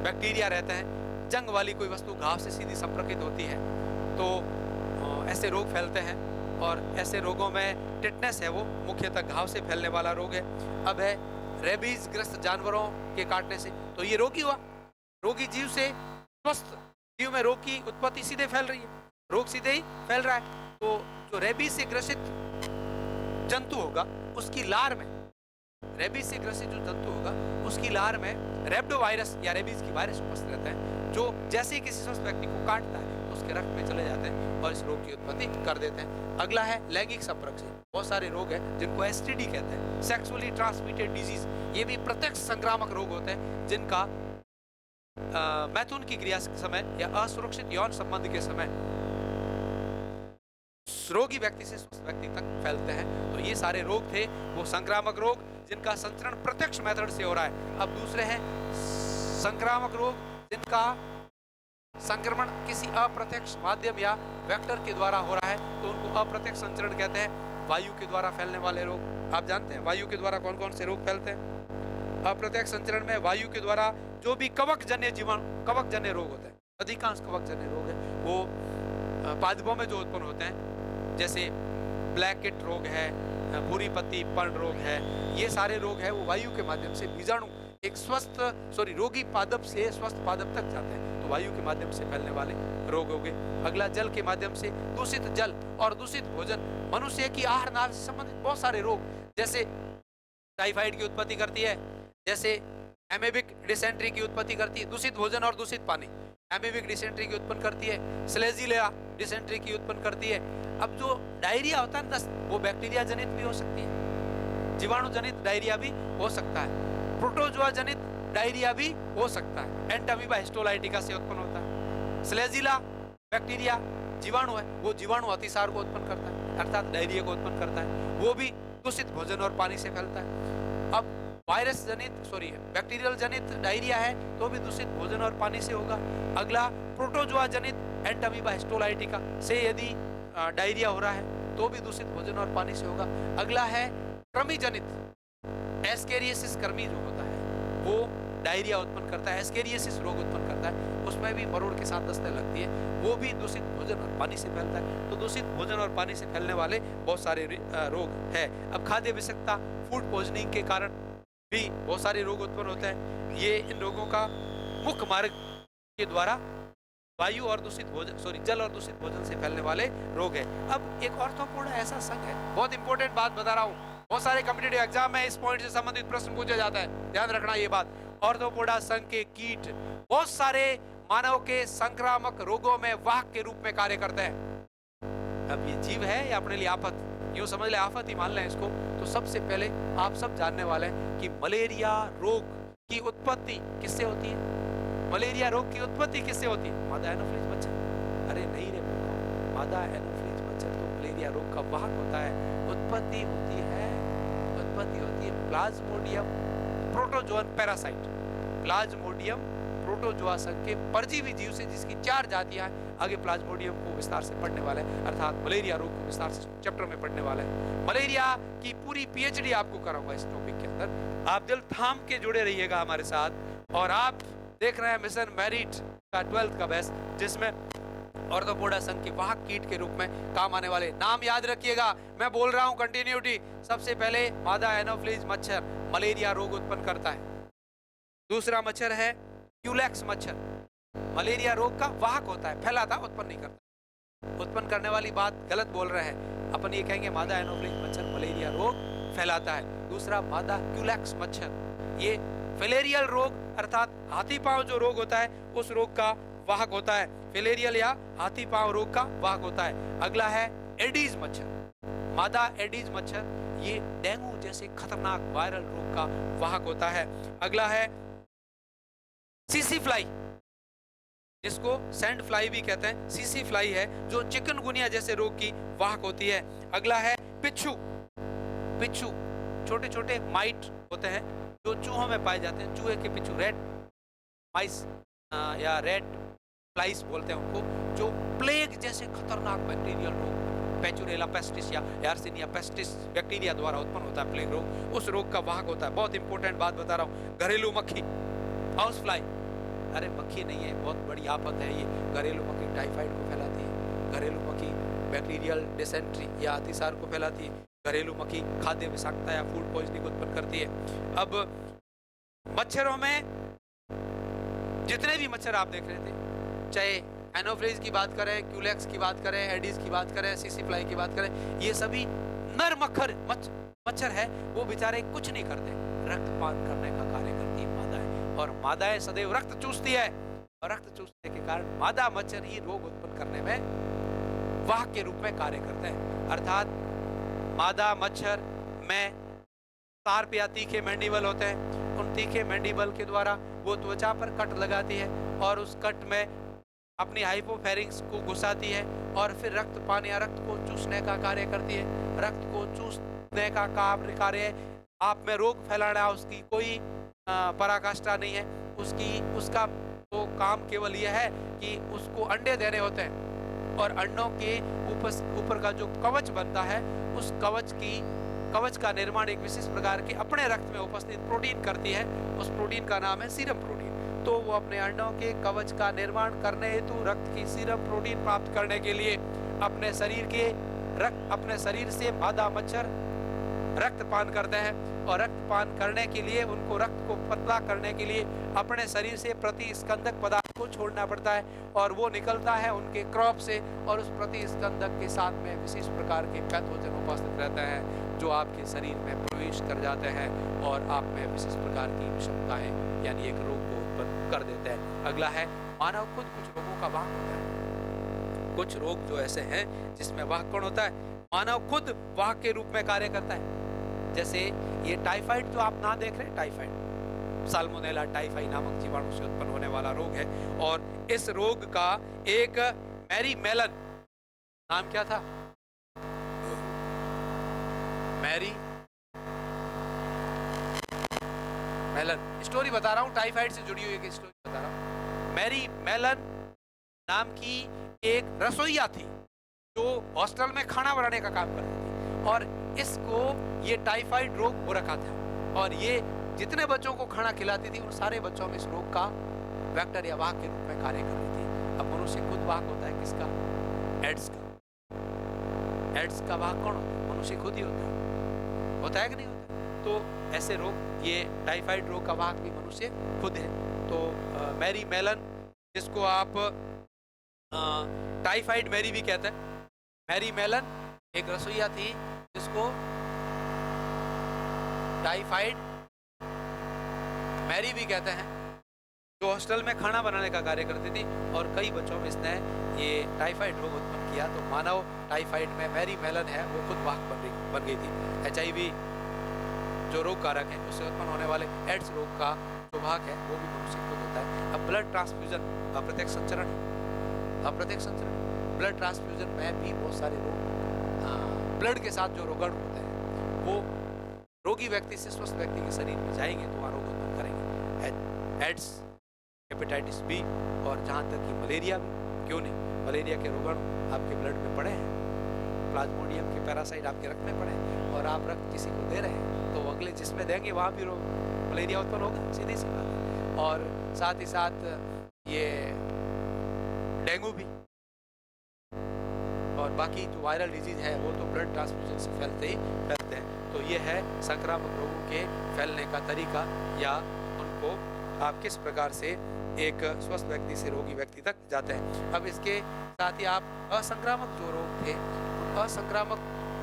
[SPEAKER 1] बैक्टीरिया रहता है, जंग वाली कोई वस्तु घाव से सीधी संपर्कित होती है तो ऐसे रोग फैलते हैं। और ऐसे रोगों में टिटनेस है, वो मुख्यतः घाव से फैलने वाला रोग है। अब है रेबीज ग्रस्त जानवरों के काटने से, तो ये रोगी हुआ, रोगी जीव से स्वस्थ जीव में रोग की उत्पत्ति सीधे फैल रही है, रोग सीधे ही फैल रहा है। तो जो रेबीज से ग्रसित जंतु होगा उसकी लार में, रेबीज से ग्रसित जो जंतु होगा उसकी लार में रेब्डोवायरस या रेबीज की वायरस उपस्थित रहता है, जो जैसे ही किसी स्वस्थ व्यक्ति को काटता है तो उसके रक्त में चले जाते हैं और इस रोग की उत्पत्ति कर देते हैं। अगला है लैंगिक संपर्क से, बहुत सारे रोग हैं जिनको एसटीडी कहते हैं, सेक्सुअली ट्रांसमिटेड डिजीज। ये भी प्रत्यक्ष संक्रामक रोग होते हैं जिनका मैथुन की क्रिया के समय या असुरक्षित यौन संबंध के समय रोगी व्यक्ति से स्वस्थ व्यक्ति तक फैलते हैं। तो ये सारे रोग थे वो संक्रामक रोग जिनका संचरण प्रत्यक्ष मेथड से हो रहा है। अब दूसरे हैं संक्रामक रोग जिनका संक्रमण किसी अप्रत्यक्ष माध्यम या वेक्टर के द्वारा हो रहा है, तो उनको अप्रत्यक्ष संचरण कहते हैं। वायु के द्वारा फैलने वाले रोग, आप जानते हैं वायु के द्वारा कौन कौन से रोग फैलते हैं। अप्रत्यक्ष संचरण में वायु के द्वारा जो भी कवकजन्य जीवाणु, कवकजन्य रोग होते हैं, अधिकांश कवकजन्य रोग है वो पादपों में जो उत्पन्न होते हैं, जैसे ब्लैक किट रोग है, भूरी पत्ती पर्ण रोग है, ये सारे रोग है वो वायु के माध्यम से बीजाणु एक रोगी पादप से स्वस्थ पादप तक जाते हैं, तो वायु के माध्यम से फैलने वाले रोग हो गए। अगला जल के माध्यम से, दूषित जल और दूषित भोजन, मनुष्य की आहार नाल से संबंधित बहुत सारे रोग, जैसे टाइफाइड की उत्पत्ति करती है, जैसे एमेबिक डिसेंट्री की उत्पत्ति करती है, दूषित भोजन और दूषित पानी एमेबिक डिसेंट्री की उत्पन्न करती है, स्लेजिलिया डिसेंट्री की उत्पन्न करती है। अब जो डायरिया होता है दस्त, वो बैक्टीरिया जनित भी हो सकती है, जीवाणु जनित डायरिया भी हो सकता है, प्रोटोजोआ जनित डायरिया भी हो सकता है, एंटामीबा हिस्टोलाइटिका से उत्पन्न होता है। स्लेजिला बैक्टीरिया जीवाणु है, वो जीवाणु अतिसार को उत्पन्न करता है, अर्थात डायरिया को उत्पन्न करता है, वो भी दूषित भोजन और पानी से फैलता है। अब वायरस जनित बैक्टीरियल जनित डायरिया है तो भी दूषित भोजन और पानी से होगा। अगला प्रोटोजोआ जनित एंटामीबा हिस्टोलाइटिका से यदि डायरिया हो रहा है तो भी दूषित भोजन और पानी से होगा। अगला है कृमि जनित एस्केरियोसिस कृमि जो होता है वो डायरिया उत्पन्न करता है, एस्केरियोसिस रोग उत्पन्न करता है, उसमें भी मरोड़ के साथ दस्तक लगती है, वो भी दूषित भोजन और पानी से फैलता है। तो दूषित भोजन और पानी से फैलने वाले बहुत सारे रोग है। अब खाद्य विषाक्तता, फूड पॉइजनिंग के कारण भी बहुत सारे रोग उत्पन्न होते हैं। ये इन रोगों का मुख्य मार्ग के द्वारा वायु और दूषित भोजन जल और दूषित भोजन से फैलने वाले रोग है। अब एक ऑर्थोपोडा ऐसा संघ है, बहुत इंपॉर्टेंट बात बता रहा हूँ, बहुत सारे कॉम्पिटिटिव एग्जाम में इस पॉइंट से संबंधित प्रश्न पूछा जाता है, ध्यान रखना ये बात। ऑर्थोपोडा संघ के कीट बहुत सारे मानव के संक्रामक रोगों में वाहक के रूप में कार्य करते हैं। अब ये जीव है या अपने लिए आफत, यूं समझ ले आफत ही मान लें इसको। तो सबसे पहले आप सब जानने वाले हैं कि मलेरिया रोग की उत्पत्ति किससे होती है? मलेरिया रोग की उत्पत्ति किससे होती है? मादा एनोफिलीज मच्छर। अरे नहीं रे मूर्ख, मादा एनोफिलीज मच्छर तो मलेरिया रोग का वाहक होता है। उत्पत्ति होती है Plasmodium protozoan parasite, Plasmodium protozoa संघ के परजीवी जीव से, जिसकी 4 जातियां हैं। आगे प्लाज्मोडियम को विस्तार से पढ़ने वाले हैं, अर्थात मलेरिया रोग को विस्तार से चैप्टर में पढ़ने वाले हैं। मलेरिया की पूरी पीएचडी आपको कराऊंगा इस टॉपिक के अंदर। आप दिल थाम के जुड़े रहिएगा हमारे साथ। और आप देख रहे हैं मिशन मेरिट का 12th का बैच, जिसमें ऑर्थोपोडा संघ के वाहक कीट के रूप में काम आने वाले नाम याद रखिएगा। मैं बोल रहा हूं कंटिन्यूटी। सबसे पहले मादा एनोफिलीज मच्छर मलेरिया रोग उत्पन्न करता है। दूसरा मच्छर है क्यूलेक्स मच्छर, मलेरिया रोग का वाहक होता है, फैलाता, उत्पन्न नहीं करता। उत्पन्न करने वाली बात गलत बोल रहे हैं, अपन ये कहेंगे मादा एनोफिलीज मच्छर मलेरिया रोग फैलाता है। दूसरा मादा क्यूलेक्स मच्छर, ये फिलेरियल रोग अर्थात हाथी पांव जो रोग होता है उस रोग का वाहक होता है। फिलेरियल या हाथी पांव रोग का वाहक होता है। अगला है एडीज मच्छर, मादा एडीज मच्छर, ये डेंगू जैसे खतरनाक वायरल रोग का वाहक होता है। अगला है सीसी फ्लाई, जिसको सैंड फ्लाई भी कहते हैं, सीसी फ्लाई है जो चिकनगुनिया जैसे रोग की वाहक होती है। अगला है पिच्छू, पिच्छू छोटे छोटे माइट होते हैं जो चूहों में पाए जाते हैं, चूहे के पिच्छू, रेड माइस या रेड फ्लाइस बोलते हैं उनको, जो प्लेग जैसे खतरनाक बैक्टीरियल रोग, पैचुरेला पेस्टिस या यार्सिनिया पेस्टिस बैक्टीरिया द्वारा उत्पन्न होता है प्लेग रोग, उस रोग का वाहक होता है। बहुत इंपॉर्टेंट बात बता रहा हूँ, घरेलू मक्खी, हाउस फ्लाई, अरे मक्खी नहीं है, बहुत बड़ी आफत है ये। घरेलू मक्खी टाइफाइड को फैलाती है, घरेलू मक्खी बैक्टीरियल डिसेंट्री या अतिसार को फैलाती है, घरेलू मक्खी खाद्य विषाक्तता या फूड पॉइजनिंग उत्पन्न करती है। अब मच्छरों में जितने भी मच्छर आप देख रहे थे, चाहे एनोफिलीज की बात करें, क्यूलेक्स की बात करें, एडीज की बात करें, सीसी फ्लाई की बात करें, ये सभी नर मच्छर है, वो बेचारे कुछ नहीं करते, रक्तपान करने का कार्य करती है मादाएं, और मादाएं सदैव रक्त चूसती है, और रक्त चूसने के कारण मादा मच्छर ही रोग उत्पन्न करने में वाहक के रूप में कार्य करते हैं। अर्थात मादा मच्छर में शार्प या तीखे मैंडिबल होते हैं, उन तीखे मैंडिबल के द्वारा वो त्वचा पर कट लगाती है और उस कट में अपनी हाइपोफेरिंक्स को घुसाती है और फिर रक्तपान या रक्त को चूसने का कार्य करती है। रक्त को चूसने का कार्य आप में रोग फैलाना, उसकी कोई पराकाष्ठा नहीं है, उसका तो काम केवल यह है कि उसको अंडे देने होते हैं, और अंडों के ऊपर का जो कवच बनता है, उस कवच का निर्माण एक विशेष प्रकार के अपने रक्त में उपस्थित प्रोटीन करती है, उस प्रोटीन का नाम है सीरम प्रोटीन। तो वो अपने अंडों के कवच का निर्माण करने हेतु रक्त की सीरम प्रोटीन प्राप्त करने के लिए अपने शरीर से मादा मच्छर रक्तपान करते हैं, और रक्तपान करने के लिए उनको रक्त को पतला करने के लिए अपने शरीर से प्रतिस्कंदक पदार्थ को छोड़ना पड़ता है, और वो निकलता है उनके क्रॉप से, और उस प्रतिस्कंदक के साथ में विशेष प्रकार के पैथोजन उपस्थित रहते हैं जो आपके शरीर में प्रवेश कर जाते हैं और आप में विशेष प्रकार की विषमताएं यानी एक रोग को उत्पन्न कर देते हैं। अगला है मानव खुद कुछ रोगों का वाहक होता है। कुछ रोग जो ऐसे हैं जिसमें वाहक कौन होता है? मानव खुद वाहक के रूप में कार्य करता है। जैसे ये टाइफाइड जो आप ना देख रहे हैं, टाइफाइड साल्मोनेला टाइफाई नामक जीवाणु से उत्पन्न होने वाला रोग है, और इस रोग का एक मैरी मेलन, नाम क्या था? Mary melon. स्टोरी बता रहा हूँ, टाइफाइड से जुड़ी हुई एक स्टोरी बता रहा हूँ। मैरी मेलन नाम की एक रसोइया थी जो हॉस्टल में खाना बनाने का काम करती थी, और इसको ये टाइफाइड रोग हो रखा था। और ये जितने बच्चों को खाना खिलाती थी उन सारे बच्चों में इस रोग का वेक्टर या वाहक के रूप में कार्य कर रही थी। अब मनुष्य खुद वाहक होता है किसका? एड्स का। एड्स का वाहक कौन होता है? मनुष्य खुद ही होता है कि नहीं होता है? तो ऐसे रोग, ये टाइफाइड रोग का वाहक भी मनुष्य खुद है। तो मैरी मेलन, जिसको आप टाइफाइड मैरी भी कहते हैं, मैरी मेलन एक रसोइया थी जिसको टाइफाइड मैरी भी कहते हैं, जो हॉस्टल में खाना बनाने का कार्य करती थी और कई बच्चों में इसने ये टाइफाइड रोग उत्पन्न किया। तो मानव टाइफाइड में मैरी मेलन है वो खुद वाहक बन गई थी। HIV जो रोग कारक है उससे उत्पन्न होने वाले एड्स रोग का जो वाहक है वो भी मनुष्य खुद होता है। अब ब्लड ट्रांसफ्यूजन, अप्रत्यक्ष संचरण, ब्लड ट्रांसफ्यूजन में भी बहुत सारे रोग, ब्लड के साथ जो रोगाणु होते हैं वो रोगी व्यक्ति से स्वस्थ व्यक्ति के शरीर में जाएंगे तो वहाँ रोग उत्पन्न करेंगे। एड्स, हेपेटाइटिस बी और जहाँ तक कि मलेरिया भी, क्यों नहीं, मलेरिया के रोगाणु आपके ब्लड में पड़े हैं, प्लाज्मोडियम के पैरासाइट आपके रक्त में पड़े हैं और आप रक्त किसी को दे रहे हैं तो अगले जिसमें देंगे वहाँ भी रोग मलेरिया उत्पन्न होगा, सीधी सी बात है। और साथ ही साथ ये डेंगू भी और बाकी जो वायरल डिजीज है वो तो ब्लड ट्रांसफ्यूजन से फैलते हैं। तो ये है संक्रामक रोगों के फैलने का तरीका या उनको आप किस प्रकार से एक स्वस्थ व्यक्ति से रोगी व्यक्ति तक जाते हैं। अब इसके साथ ही आप असंक्रामक जो रोग थे उन असंक्रामक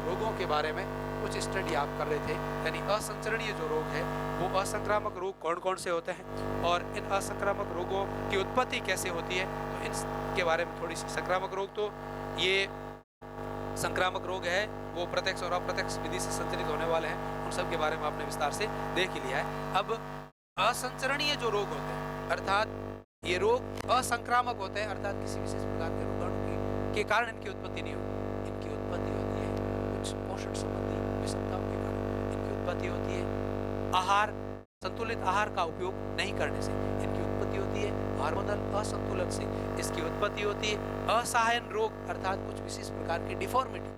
[SPEAKER 1] रोगों के बारे में कुछ स्टडी आप कर रहे थे, यानी असंचरणीय जो रोग है वो असंक्रामक रोग कौन कौन से होते हैं और इन असंक्रामक रोगों की उत्पत्ति कैसे होती है, तो इनके बारे में थोड़ी सी। संक्रामक रोग, तो ये संक्रामक रोग है वो प्रत्यक्ष और अप्रत्यक्ष विधि से संचरित होने वाले हैं, उन सब के बारे में आपने विस्तार से देख ही लिया है। अब असंचरणीय जो रोग होते हैं अर्थात ये रोग असंक्रामक होते हैं, अर्थात किसी विशेष प्रकार के रोगाणु के कारण इनकी उत्पत्ति नहीं होती। इनकी उत्पत्ति होती है कुछ पोषण संबंधी विषमताओं के कारण। इनकी उत्पत्ति होती है आहार, संतुलित आहार का उपयोग नहीं करने से। इनकी उत्पत्ति होती है हार्मोनल असंतुलन से। इसकी उत्पत्ति होती है असहायन रोग अर्थात कुछ विशेष प्रकार की डिफॉर्मिटी,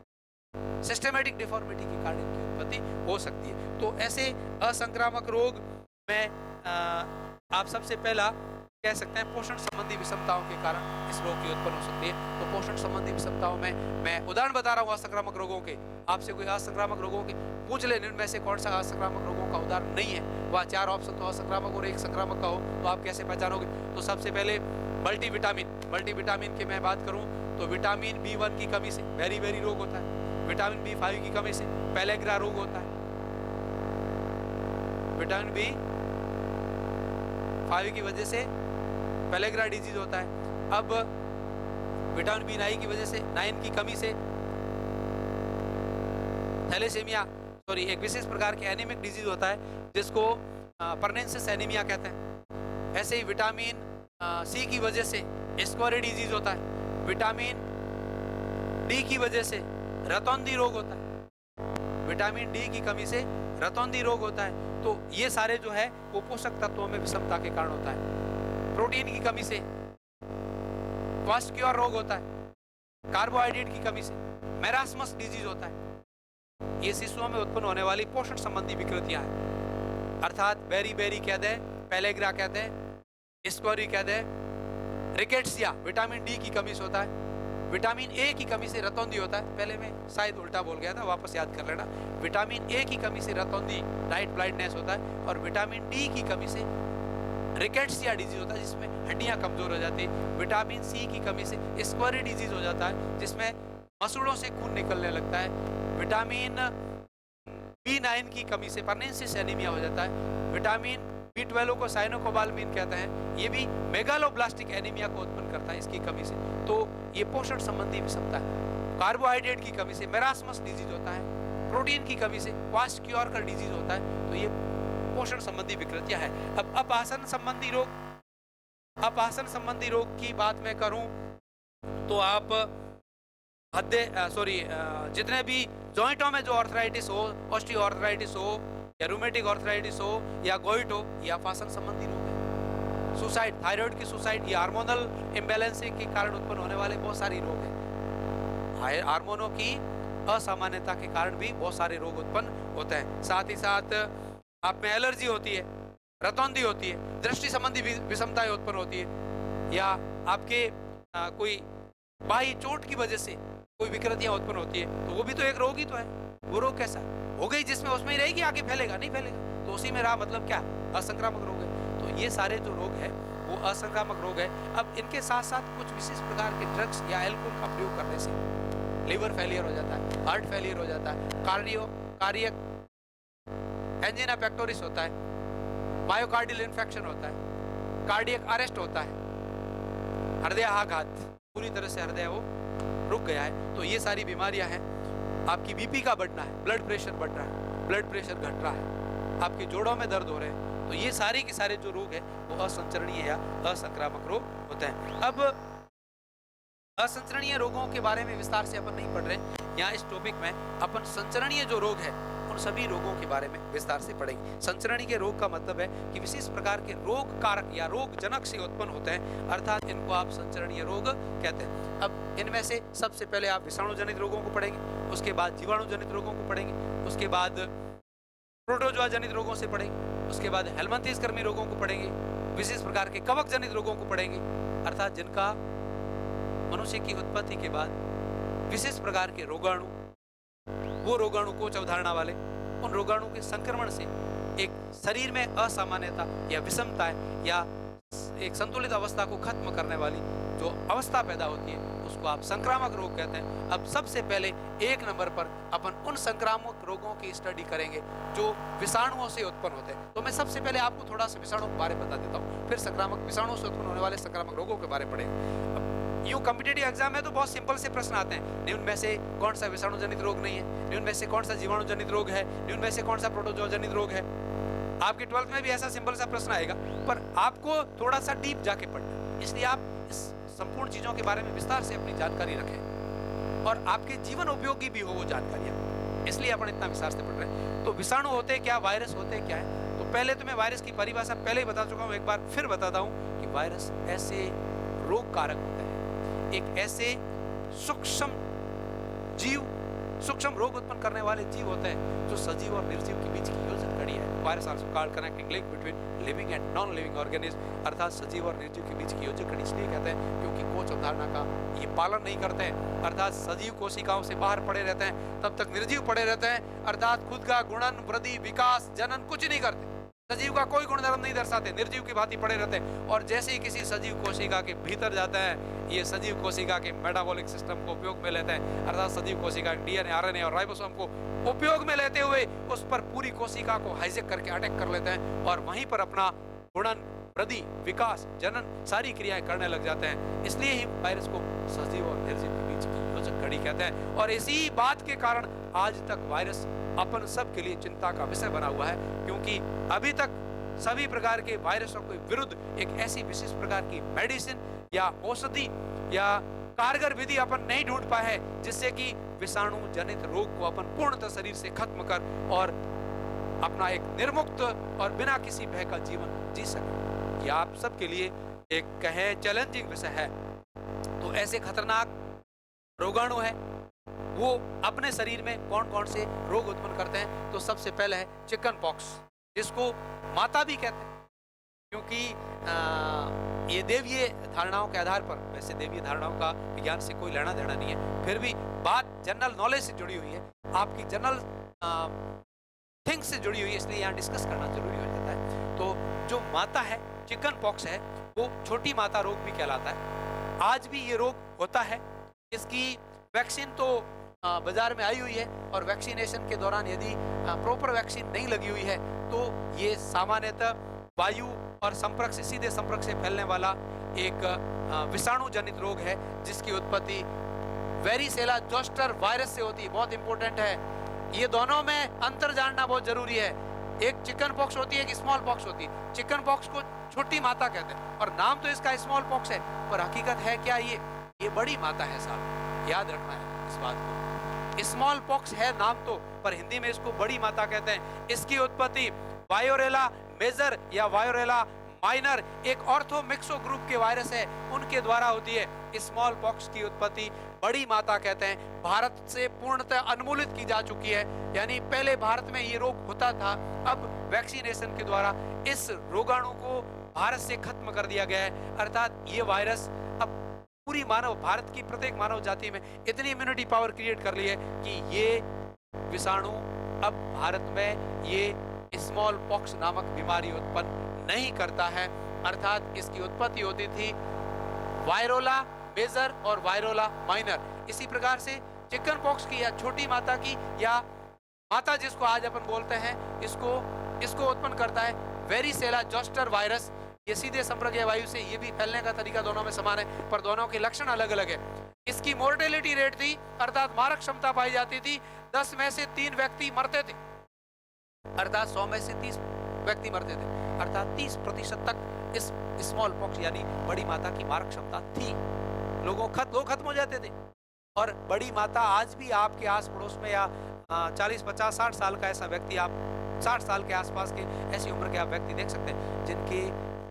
[SPEAKER 1] सिस्टमेटिक डिफॉर्मिटी के कारण इनकी उत्पत्ति हो सकती है। तो ऐसे असंक्रामक रोग में आप सबसे पहला कह सकते हैं पोषण संबंधी विषमताओं के कारण इस रोग की उत्पन्न हो सकती है। तो पोषण संबंधी विषमताओं में मैं उदाहरण बता रहा हूँ असंक्रामक रोगों के। आपसे कोई असंक्रामक रोगों के पूछ ले, इनमें से कौन सा असंक्रामक रोगों का उदाहरण नहीं है, वह 4 ऑप्शन तो असंक्रामक और 1 संक्रामक का हो तो आप कैसे पहचानोगे? तो सबसे पहले मल्टीविटामिन की मैं बात करूँ तो विटामिन B1 की कमी से वेरी रोग होता है। विटामिन B5 की कमी से पेलेग्रा रोग होता है। विटामिन B5 की वजह से पेलेग्रा डिजीज होता है। अब विटामिन B9 की वजह से 9 की कमी से थैलेसेमिया, एक विशेष प्रकार के एनीमिक डिजीज होता है जिसको परनेंसिस एनीमिया कहते हैं। ऐसे ही विटामिन C की वजह से स्क्वारे डिजीज होता है। विटामिन D की वजह से रतौंधी रोग होता है। विटामिन D की कमी से रतौंधी रोग होता है। तो ये सारे जो है वो पोषक तत्वों में विषमता के कारण होता है। प्रोटीन की कमी से क्वास्टिक्योर रोग होता है। कार्बोहाइड्रेट की कमी से मेरास्मस डिजीज होता है। ये शिशुओं में उत्पन्न होने वाली पोषण संबंधी विकृतियां हैं, अर्थात बेरी कहते हैं, पेलेग्रा कहते हैं, स्क्वारी कहते हैं, रिकेट्सिया विटामिन D की कमी से होता है। विटामिन A की कमी से रतौंधी होता है। पहले मैं शायद उल्टा बोल गया था, वापस याद कर लेना। विटामिन A की कमी से रतौंधी नाइट ब्लाइंडनेस होता है और विटामिन D की कमी से रिकेट्सिया डिजीज होता है जिसमें हड्डियां कमजोर हो जाती है। विटामिन C की कमी से स्क्वारी डिजीज हो जाता है जिसमें मसूड़ों से खून निकलने लगता है। विटामिन B9 की कमी से परनेंसिस एनीमिया हो जाता है। विटामिन B12 को साइनोकोबालमिन कहते हैं, ये भी मेगालोब्लास्टिक एनीमिया को उत्पन्न करता है इसकी कमी से। तो ये पोषण संबंधी विषमता है। कार्बोहाइड्रेट की कमी से मेरास्मस डिजीज होता है। प्रोटीन की कमी से क्वास्टिक्योर डिजीज होता है। तो ये पोषण संबंधी विकृतियां है। अब अपासन संबंधी रोग की बात मैं करूं तो आप जितने भी जॉइंटों में जो आर्थराइटिस हो, ऑस्टियोआर्थराइटिस हो या रूमेटिक आर्थराइटिस हो या गोइट हो, या अपासन संबंधी रोग है। सुसाइड, थायराइड की सुसाइड, ये हार्मोनल इम्बैलेंस के कारण उत्पन्न होने वाले बहुत सारे रोग हैं। हार्मोनों की असामान्यता के कारण भी बहुत सारे रोग उत्पन्न होते हैं। साथ ही साथ आप में एलर्जी होती है, रतौंधी होती है, दृष्टि संबंधी विषमताएं उत्पन्न होती है, या आपके कोई बाह्य चोट की वजह से कोई विकृतियां उत्पन्न होती है, तो वो भी तो एक रोग ही तो है। वो रोग कैसा हो गई जिसमें उसमें ही रहेगी, आगे फैलेगा नहीं फैलेगा, तो उसी में रहा, मतलब क्या, असंक्रामक रोग है। तो ये सारे जो रोग है वो असंक्रामक रोग है। अब इनके साथ साथ कुछ विशेष प्रकार के ड्रग्स या एल्कोहल का प्रयोग करने से लिवर फेलियर हो जाता है, हार्ट फेलियर हो जाता है, कार्डियक एंजिना पेक्टोरिस होता है, मायोकार्डियल इन्फेक्शन होता है, कार्डियक अरेस्ट होता है, हृदय आघात, पूरी तरह से हृदय वो रुक गया है। तो ये सारी बीमारियां हैं। आपकी बीपी का बढ़ना है, ब्लड प्रेशर बढ़ रहा है, ब्लड प्रेशर घट रहा है, आपके जोड़ों में दर्द हो रहे हैं, तो ये सारे के सारे जो रोग है वो असंचरणीय या असंक्रामक रोग होते हैं। अब असंचरणीय रोगों के बारे में विस्तार से अपन नहीं पढ़ रहे, यहाँ इस टॉपिक में अपन संचरणीय जो रोग है उन सभी रोगों के बारे में विस्तार से पढ़ेंगे। संचरणीय के रोग का मतलब है कि विशेष प्रकार के रोग कारक या रोग जनक से उत्पन्न होते हैं, अर्थात इनको आप संचरणीय रोग कहते हैं। अब इनमें से सबसे पहले आप विषाणु जनित रोगों को पढ़ेंगे, उसके बाद जीवाणु जनित रोगों को पढ़ेंगे, उसके बाद प्रोटोजोआ जनित रोगों से पढ़ेंगे, उसके बाद हेलमिंथिस कृमि रोगों को पढ़ेंगे, विशेष प्रकार के कवक जनित रोगों को पढ़ेंगे, अर्थात जिनका मनुष्य की उत्पत्ति के बाद विशेष प्रकार के रोगाणु, वो रोगाणु कोच अवधारणा वाले, उन रोगाणु के संक्रमण से एक शरीर में असामान्यता या विषमता या एक संतुलित अवस्था को खत्म करने वाली जो अवस्था पैदा होती है उसको आप संक्रामक रोग कहते हैं। अब सबसे पहले एक नंबर पर अपन उन संक्रामक रोगों की स्टडी करेंगे जो विषाणुओं से उत्पन्न होते हैं। तो मैं सबसे पहले आपको थोड़ा सा विषाणु के बारे में बता देता हूँ, फिर संक्रामक विषाणुओं से उत्पन्न होने वाले संक्रामक रोगों के बारे में पढ़ेंगे। यूं कॉम्पिटिटिव एग्जाम है तो बहुत सिंपल से प्रश्न आते हैं, निम्न में से कौन सा विषाणु जनित रोग नहीं है, निम्न में से कौन सा जीवाणु जनित रोग है, निम्न में से कौन सा प्रोटोजोआ जनित रोग है। आपके 12th में भी ऐसा सिंपल सा प्रश्न आएगा, पर आपको थोड़ा सा डीप जाके पढ़ना, इसलिए आप इस संपूर्ण चीजों के बारे में विस्तार से अपनी जानकारी रखें और आपके जीवन उपयोगी भी हो वो जानकारियां, इसलिए अपन इतना विस्तार से पढ़ रहे हैं। तो विषाणु होते क्या, वायरस होते क्या है। तो पहले तो मैं वायरस की परिभाषा पहले ही बता चुका हूँ, एक बार फिर बताता हूँ कि वायरस ऐसे रोग कारक होते हैं, एक ऐसे सूक्ष्म जीव, सूक्ष्म रोग उत्पन्न करने वाले जीव होते हैं जो सजीव और निर्जीव के बीच की योजना कड़ी है। Virus also called connecting link between living and non living organism, अर्थात सजीव और निर्जीव के बीच की योजना कड़ी इसलिए कहते हैं क्योंकि कोच अवधारणा का ये पालन नहीं करते हैं, अर्थात सजीव कोशिकाओं से बाहर पड़े रहते हैं, तब तक निर्जीव पड़े रहते हैं, अर्थात खुद का गुणन, वृद्धि, विकास, जनन कुछ नहीं करते, सजीव का कोई गुणधर्म नहीं दर्शाते, निर्जीव की भांति पड़े रहते हैं। और जैसे ही किसी सजीव कोशिका के भीतर जाता है, ये सजीव कोशिका के मेटाबॉलिक सिस्टम को उपयोग में लेते हैं, अर्थात सजीव कोशिका डीएनए, आरएनए और राइबोसोम को उपयोग में लेते हुए उस पर पूरी कोशिका को हाईजेक करके अटैक कर लेते हैं और वहीं पर अपना गुणन, वृद्धि, विकास, जनन सारी क्रियाएं करने लग जाते हैं। इसलिए ही वायरस को सजीव और निर्जीव के बीच की योजक कड़ी कहते हैं। और इसी बात के कारण आज तक वायरस अपन सब के लिए चिंता का विषय बना हुआ है, क्योंकि अभी तक सभी प्रकार के वायरसों के विरुद्ध एक ऐसी विशेष प्रकार की मेडिसिन या औषधि या कारगर विधि अपन नहीं ढूंढ पाए हैं जिससे कि विषाणु जनित रोग को अपन पूर्णतः शरीर से खत्म कर और अपना एक निर्मुक्त और बिना किसी भय का जीवन जी सके। यह आप सबके लिए एक कहे चैलेंजिंग विषय है। तो ऐसे खतरनाक रोगाणु है वो अपने शरीर में कौन कौन से रोग उत्पन्न करते हैं। तो सबसे पहले है चिकन पॉक्स, जिसको माता भी कहते हैं, क्योंकि ये देवीय धारणाओं के आधार पर, वैसे देवीय धारणाओं का विज्ञान से कोई लेना देना नहीं है, फिर भी बात जनरल नॉलेज से जुड़ी हुई है, आपकी जनरल थिंग्स से जुड़ी हुई है, इसलिए यहाँ डिस्कस करना जरूरी हो जाता है। तो जो माता है, चिकन पॉक्स है, वो छोटी माता रोग भी कहलाता है। आज भी ये रोग होता है, इसकी वैक्सीन तो बाजार में आई हुई है और वैक्सीनेशन के दौरान यदि प्रॉपर वैक्सीन नहीं लगी हुई है तो ये सामान्यतः वायु और संपर्क से, सीधे संपर्क से फैलने वाला एक विषाणु जनित रोग है जिसकी उत्पत्ति वेरिसेला जोस्टर वायरस से होती है। बहुत इंपॉर्टेंट है, ये दोनों में अंतर जानना बहुत जरूरी है। एक चिकन पॉक्स होती है, एक स्मॉल पॉक्स होती है। चिकन पॉक्स को छोटी माता कहते हैं और नाम तो इसका स्मॉल पॉक्स है, पर हकीकत है क्या, ये बड़ी माता है साहब, याद रखना है इस बात को। स्मॉल पॉक्स है नाम तो, पर हिंदी में इसको बड़ी माता कहते हैं। इसकी उत्पत्ति वायोरेला मेजर या वायोरेला माइनर एक ऑर्थोमिक्सो ग्रुप के वायरस है, उनके द्वारा होती है। स्मॉल पॉक्स की उत्पत्ति बड़ी माता कहते हैं भारत से पूर्णतः उन्मूलित की जा चुकी है। यानी पहले भारत में ये रोग होता था, अब वैक्सीनेशन के द्वारा इस रोगाणु को भारत से खत्म कर दिया गया है। अर्थात ये वायरस अब पूरी मानव भारत की प्रत्येक मानव जाति में इतनी इम्यूनिटी पावर क्रिएट कर ली है कि ये विषाणु अब भारत में ये स्मॉल पॉक्स नामक बीमारी उत्पन्न नहीं करता है। अर्थात इसकी उत्पत्ति होती थी वायरोला मेजर और वायरोला माइनर। इसी प्रकार से चिकन पॉक्स की या छोटी माता की या माता जिसको आज अपन बोलते हैं, इसको उत्पन्न करता है वेरिसेला जोस्टर वायरस। ये सीधे संपर्क वायु से, ये भी फैलने का तरीका दोनों में समान है, पर दोनों के लक्षण अलग अलग है। इसकी मोर्टेलिटी रेट थी, अर्थात मारक क्षमता पाई जाती थी, 10 में से 3 व्यक्ति मरते थे, अर्थात 100 में से 30 व्यक्ति मरते थे, अर्थात 30% तक इस स्मॉल पॉक्स यानी बड़ी माता की मारक क्षमता थी। लोग खत्म हो जाते थे। और बड़ी माता आज भी आपके आस पड़ोस में या 40, 50, 60 साल का ऐसा व्यक्ति, आप 60 साल के आसपास के ऐसी उम्र के आप व्यक्ति देख सकते हैं जिनके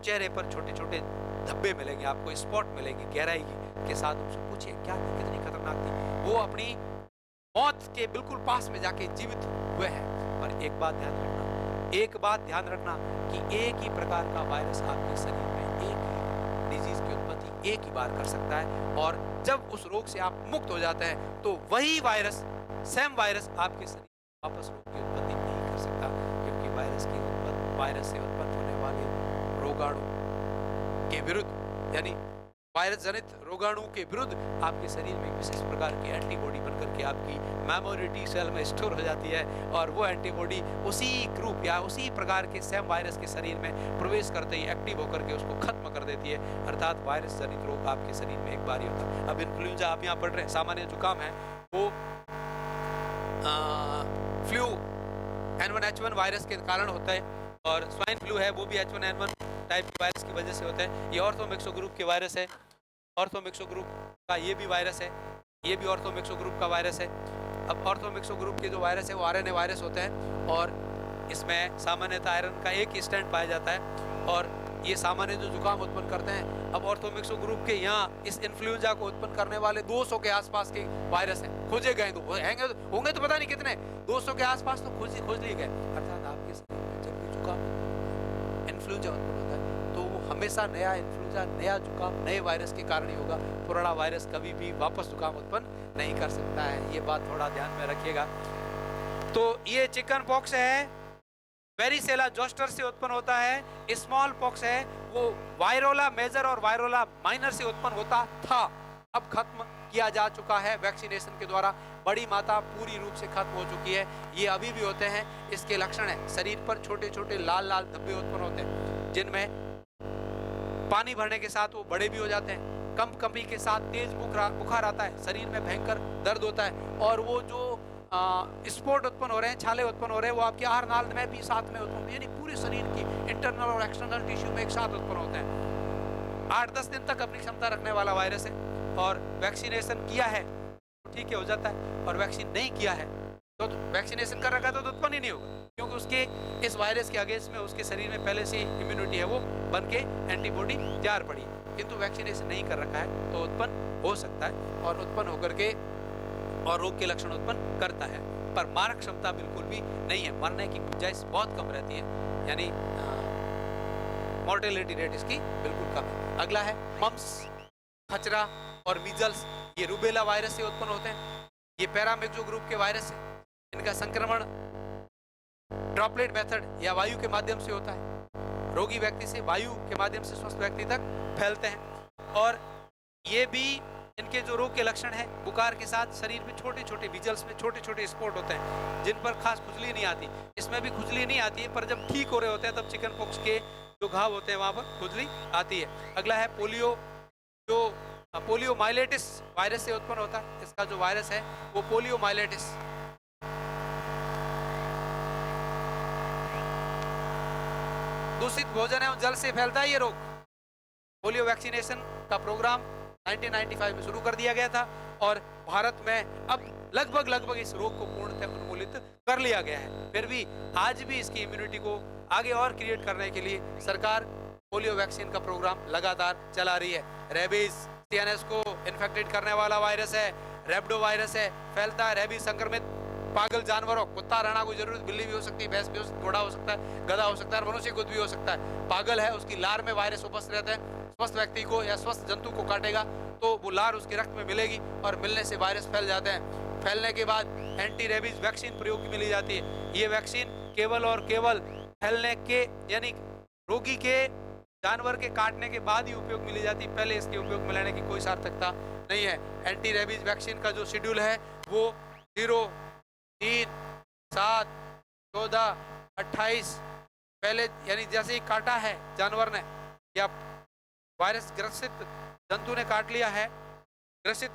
[SPEAKER 1] चेहरे पर छोटे छोटे धब्बे मिलेंगे, आपको स्पॉट मिलेंगे गहराई के साथ। उनसे पूछिए क्या कितनी खतरनाक थी, वो अपनी मौत के बिल्कुल पास में जाके जीवित हुए हैं। पर एक बात ध्यान रखना कि एक ही प्रकार का वायरस आपके शरीर में, एक ही डिजीज की उत्पत्ति एक ही बार कर सकता है। और जब उस रोग से आप मुक्त हो जाते हैं तो वही वायरस, सेम वायरस आपके शरीर में वापस रोग की उत्पत्ति नहीं कर सकता, क्योंकि वायरस से उत्पन्न होने वाले रोगाणु के विरुद्ध, यानी वायरस जनित रोगाणु के विरुद्ध आपके शरीर में विशेष प्रकार की एंटीबॉडी बनकर के आपकी मेमोरी टी सेल में स्टोर हो जाती है, और वो एंटीबॉडी उसी ग्रुप या उसी प्रकार के सेम वायरस के शरीर में प्रवेश करते ही एक्टिव होकर के उसको खत्म कर देती है। अर्थात वायरस जनित रोग आपके शरीर में एक बार ही होता है। अब इन्फ्लुएंजा आप यहाँ पढ़ रहे हैं, सामान्य जुकाम है, वो फ्लू H1N1 वायरस के कारण होता है, और स्वाइन फ्लू है वो भी H1N1 टाइप के वायरस की वजह से होता है। ये ऑर्थोमिक्सो ग्रुप के वायरस है, ऑर्थोमिक्सो ग्रुप का ये भी वायरस है, ये भी ऑर्थोमिक्सो ग्रुप का वायरस है। अब ऑर्थोमिक्सो ग्रुप के जो वायरस है वो आरएनए वायरस होते हैं, और इसमें सामान्यतः आयरन का एक ही स्टैंड पाया जाता है, और ये सामान्य जो जुकाम उत्पन्न करते हैं। अब ऑर्थोमिक्सो ग्रुप के यहाँ इस इन्फ्लुएंजा को उत्पन्न करने वाले 200 के आसपास के वायरस हैं, खोजे गए, होंगे तो पता नहीं कितने, 200 के आसपास तो खोज लिए गए। अर्थात आपके शरीर में जब भी जुकाम इन्फ्लुएंजा उत्पन्न होता है तो वो हमेशा नया इन्फ्लुएंजा, नया जुकाम, नए वायरस के कारण ही होगा। पुराना वायरस कभी भी वापस जुकाम उत्पन्न नहीं कर सकता है, ये बात थोड़ा ध्यान में रखिएगा। तो ये चिकन पॉक्स है, वेरिसेला जोस्टर से उत्पन्न होता है। स्मॉल पॉक्स है, वो वायरोला मेजर और वायरोला माइनर से उत्पन्न होता था, अब खत्म किया जा चुका है वैक्सीनेशन के द्वारा। बड़ी माता पूरी रूप से खत्म हो चुकी है। ये अभी भी होते हैं, इसके लक्षण है शरीर पर छोटे छोटे लाल लाल धब्बे उत्पन्न होते हैं, जिनमें पानी भरने के साथ वो बड़े भी हो जाते हैं, कंपकंपी के साथ तेज बुखार आता है, शरीर में भयंकर दर्द होता है, और वो जो स्पॉट उत्पन्न हो रहे हैं, छाले उत्पन्न हो रहे हैं, वो आपके आहार नाल में भी साथ में उत्पन्न, यानी पूरे शरीर की इंटरनल और एक्सटर्नल टिश्यू में एक साथ उत्पन्न होते हैं। 8-10 दिन तक अपनी क्षमता रखने वाला वायरस है, और वैक्सीनेशन किया है तो ठीक है हो जाता है, और वैक्सीन नहीं किया है तो वैक्सीनेशन कर रखा है तो उत्पन्न ही नहीं होगा, क्योंकि उसके इस वायरस के अगेंस्ट में उसके शरीर में पहले से इम्यूनिटी है, वो बन के एंटीबॉडी तैयार पड़ी। किंतु वैक्सीनेशन नहीं कर रखा है तो उत्पन्न हो सकता है, और उत्पन्न होकर के और रोग के लक्षण उत्पन्न करता है, पर मारक क्षमता बिल्कुल भी नहीं है, मरने की गुंजाइश बहुत कम रहती है, यानी मॉर्टेलिटी रेट इसकी बिल्कुल कम है। अगला है मम्स, खचरा और मीजल्स, ये रूबेला वायरस से उत्पन्न होते हैं। ये पैरामिक्सो ग्रुप के वायरस है, इनका संक्रमण ड्रॉपलेट मेथड या वायु के माध्यम से होता है, रोगी व्यक्ति से वायु के माध्यम से स्वस्थ व्यक्ति तक फैलते हैं। और ये भी इनके जो रोग के लक्षण है, बुखार के साथ शरीर में छोटे छोटे विजल्स में छोटे छोटे स्पॉट होते हैं, जिन पर खास खुजली नहीं आती। इसमें भी खुजली नहीं आती है, पर जब ठीक हो रहे होते हैं तब चिकन पॉक्स के जो घाव होते हैं वहां पर खुजली आती है। अगला है पोलियो, जो पोलियोमाइलेटिस वायरस से उत्पन्न होता है। इसका जो वायरस है वो पोलियोमाइलेटिस, दूषित भोजन एवं जल से फैलता है ये रोग। पोलियो वैक्सीनेशन का प्रोग्राम 1995 में शुरू कर दिया गया था, और भारत में अब लगभग इस रोग को पूर्णतः उन्मूलित कर लिया गया है। फिर भी आज भी इसकी इम्यूनिटी को आगे और क्रिएट करने के लिए सरकार पोलियो वैक्सीन का प्रोग्राम लगातार चला रही है। रेबीज सीएनएस को इन्फेक्टेड करने वाला वायरस है, रेबडो वायरस है, फैलता है रेबीज संक्रमित पागल जानवरों, कुत्ता रहना कोई जरूरत, बिल्ली भी हो सकती है, भैंस भी हो सकती है, घोड़ा हो सकता है, गधा हो सकता है, मनुष्य खुद भी हो सकता है। पागल है, उसकी लार में वायरस उपस्थित रहता है, स्वस्थ व्यक्ति को या स्वस्थ जंतु को काटेगा तो वो लार उसके रक्त में मिलेगी और मिलने से वायरस फैल जाते हैं। फैलने के बाद एंटी रेबीज वैक्सीन प्रयोग की मिली जाती है। ये वैक्सीन केवल और केवल फैलने के यानी रोगी के जानवर के काटने के बाद ही उपयोग मिली जाती है, पहले इसके उपयोग में लेने की कोई सार्थकता नहीं है। एंटी रेबीज वैक्सीन का जो शेड्यूल है वो 0, 3, 7, 14, 28 पहले यानी जैसे ही काटा है जानवर ने या वायरस ग्रसित जंतु ने काट लिया है, ग्रसित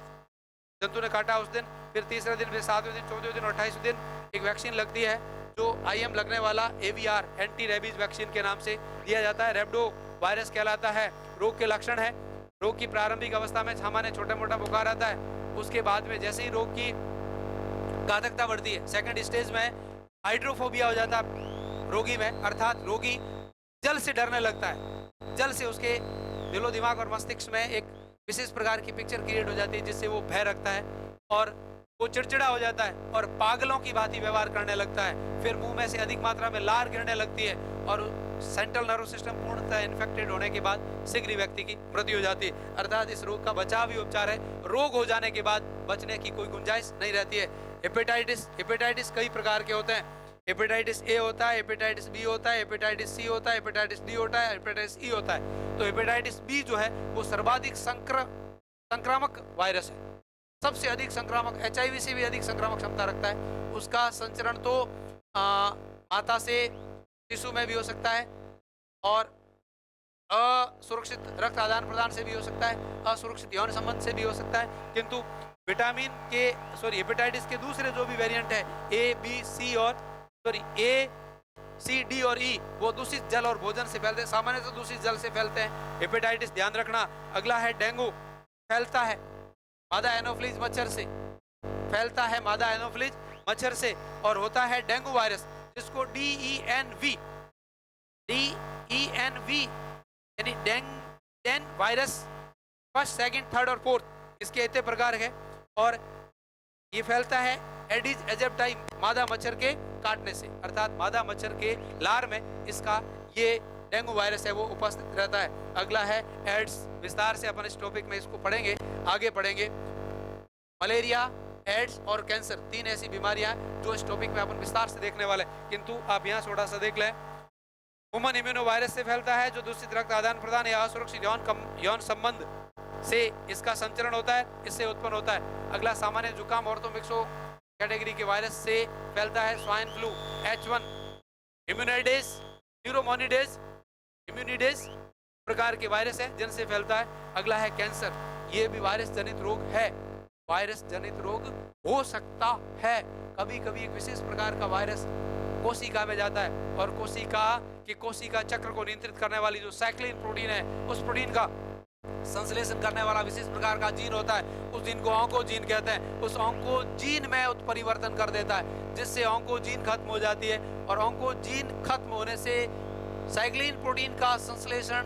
[SPEAKER 1] जंतु ने काटा उस दिन, फिर तीसरे दिन, फिर 7वें दिन, 14वें दिन और 28वें दिन एक वैक्सीन लगती है जो IM लगने वाला AVR एंटी रेबीज वैक्सीन के नाम से दिया जाता है। रेबडो वायरस कहलाता है। रोग के लक्षण है, रोग की प्रारंभिक अवस्था में सामान्य छोटा मोटा बुखार आता है, उसके बाद में जैसे ही रोग की घातकता बढ़ती है, सेकंड स्टेज में हाइड्रोफोबिया हो जाता है रोगी में, अर्थात रोगी जल से डरने लगता है। जल से उसके दिलो दिमाग और मस्तिष्क में एक विशेष प्रकार की पिक्चर क्रिएट हो जाती है जिससे वो भय रखता है और वो चिड़चिड़ा हो जाता है और पागलों की भांति व्यवहार करने लगता है। फिर मुंह में से अधिक मात्रा में लार गिरने लगती है और सेंट्रल नर्व सिस्टम पूर्णतः इन्फेक्टेड होने के बाद शीघ्र व्यक्ति की मृत्यु हो जाती है। अर्थात इस रोग का बचाव ही उपचार है, रोग हो जाने के बाद बचने की कोई गुंजाइश नहीं रहती है। हेपेटाइटिस कई प्रकार के होते हैं। हेपेटाइटिस ए होता है, हेपेटाइटिस बी होता है, हेपेटाइटिस सी होता है, हेपेटाइटिस डी होता है, हेपेटाइटिस ई होता है। तो हेपेटाइटिस बी जो है वो सर्वाधिक संक्रामक वायरस है, सबसे अधिक संक्रामक, HIV से भी अधिक संक्रामक क्षमता रखता है। उसका संचरण तो माता से शिशु में भी हो सकता है और असुरक्षित रक्त आदान प्रदान से भी हो सकता है, असुरक्षित यौन संबंध से भी हो सकता है। किंतु हेपेटाइटिस के दूसरे जो भी वेरिएंट है A, B, C और A, C, D और E वो दूषित जल और भोजन से फैलते हैं, सामान्य तो दूषित जल से फैलते हैं। हेपेटाइटिस ध्यान रखना। अगला है डेंगू, फैलता है मादा एनोफ्लीज मच्छर से, फैलता है मादा एनोफ्लीज मच्छर से और होता है डेंगू वायरस जिसको DENV यानी dengue virus first, second, third और फोर्थ, इसके इतने प्रकार है और ये फैलता है एडिस एजिप्टाई मादा मच्छर के काटने से, अर्थात मादा मच्छर के लार में इसका ये डेंगू वायरस है वो उपस्थित रहता है। अगला है एड्स, विस्तार से अपन इस टॉपिक में इसको पढ़ेंगे, आगे पढ़ेंगे। मलेरिया, एड्स और कैंसर, 3 ऐसी बीमारियां जो इस टॉपिक में अपन विस्तार से देखने वाले, किंतु आप यहाँ थोड़ा सा देख लें। ह्यूमन इम्यूनो वायरस से फैलता है जो दूषित रक्त आदान प्रदान या असुरक्षित यौन संबंध से इसका संचरण होता है, इससे उत्पन्न होता है। अगला सामान्य जुकाम ऑर्थोमिक्सो कैटेगरी के वायरस से फैलता है। स्वाइन फ्लू, H1, इम्यूनिडेज, न्यूरोमोनिडेज, इम्यूनिडेज प्रकार के वायरस है जिनसे फैलता है। अगला है कैंसर, ये भी वायरस जनित रोग है, वायरस जनित रोग हो सकता है। कभी कभी एक विशेष प्रकार का वायरस कोशिका में जाता है और कोशिका चक्र को नियंत्रित करने वाली जो साइक्लिन प्रोटीन है, उस प्रोटीन का संश्लेषण करने वाला विशेष प्रकार का जीन होता है, उस जीन को ऑन्कोजीन कहते हैं। उस ऑन्कोजीन में उत्परिवर्तन कर देता है जिससे ऑन्कोजीन खत्म हो जाती है और ऑन्कोजीन खत्म होने से साइक्लिन प्रोटीन का संश्लेषण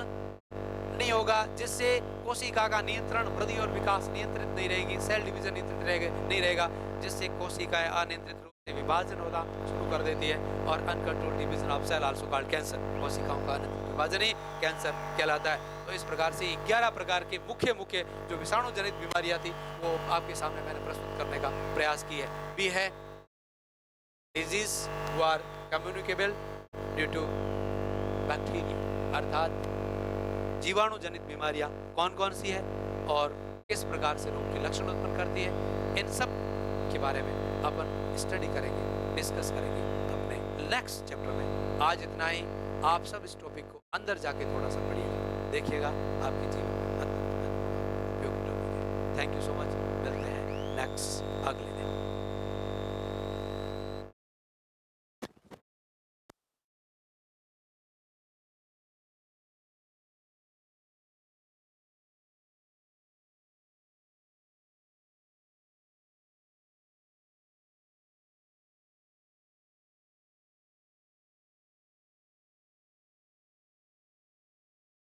[SPEAKER 1] नहीं होगा, जिससे कोशिका का नियंत्रण, वृद्धि और विकास नियंत्रित नहीं रहेगी, सेल डिवीजन नियंत्रित नहीं रहेगा, जिससे कोशिकाएं अनियंत्रित रूप से विभाजन होना शुरू कर देती है और uncontrolled division of cell also called cancer, कोशिकाओं का अनियंत्रित विभाजन ही कैंसर कहलाता है। तो इस प्रकार से 11 प्रकार के मुख्य जो विषाणु जनित बीमारियां थी वो आपके सामने मैंने प्रस्तुत करने का प्रयास की है। भी है disease who are communicable due to bacteria, अर्थात जीवाणु जनित बीमारियां कौन कौन सी है और किस प्रकार से रोग के लक्षण उत्पन्न करती है, इन सब के बारे में अपन स्टडी करेंगे, डिस्कस करेंगे अपने नेक्स्ट चैप्टर में। आज इतना ही। आप सब इस टॉपिक को अंदर जाके थोड़ा सा पढ़िएगा, देखिएगा आपके जीवन में अत्यंत उपयोगी टॉपिक है। थैंक यू सो मच, मिलते हैं नेक्स्ट अगले दिन।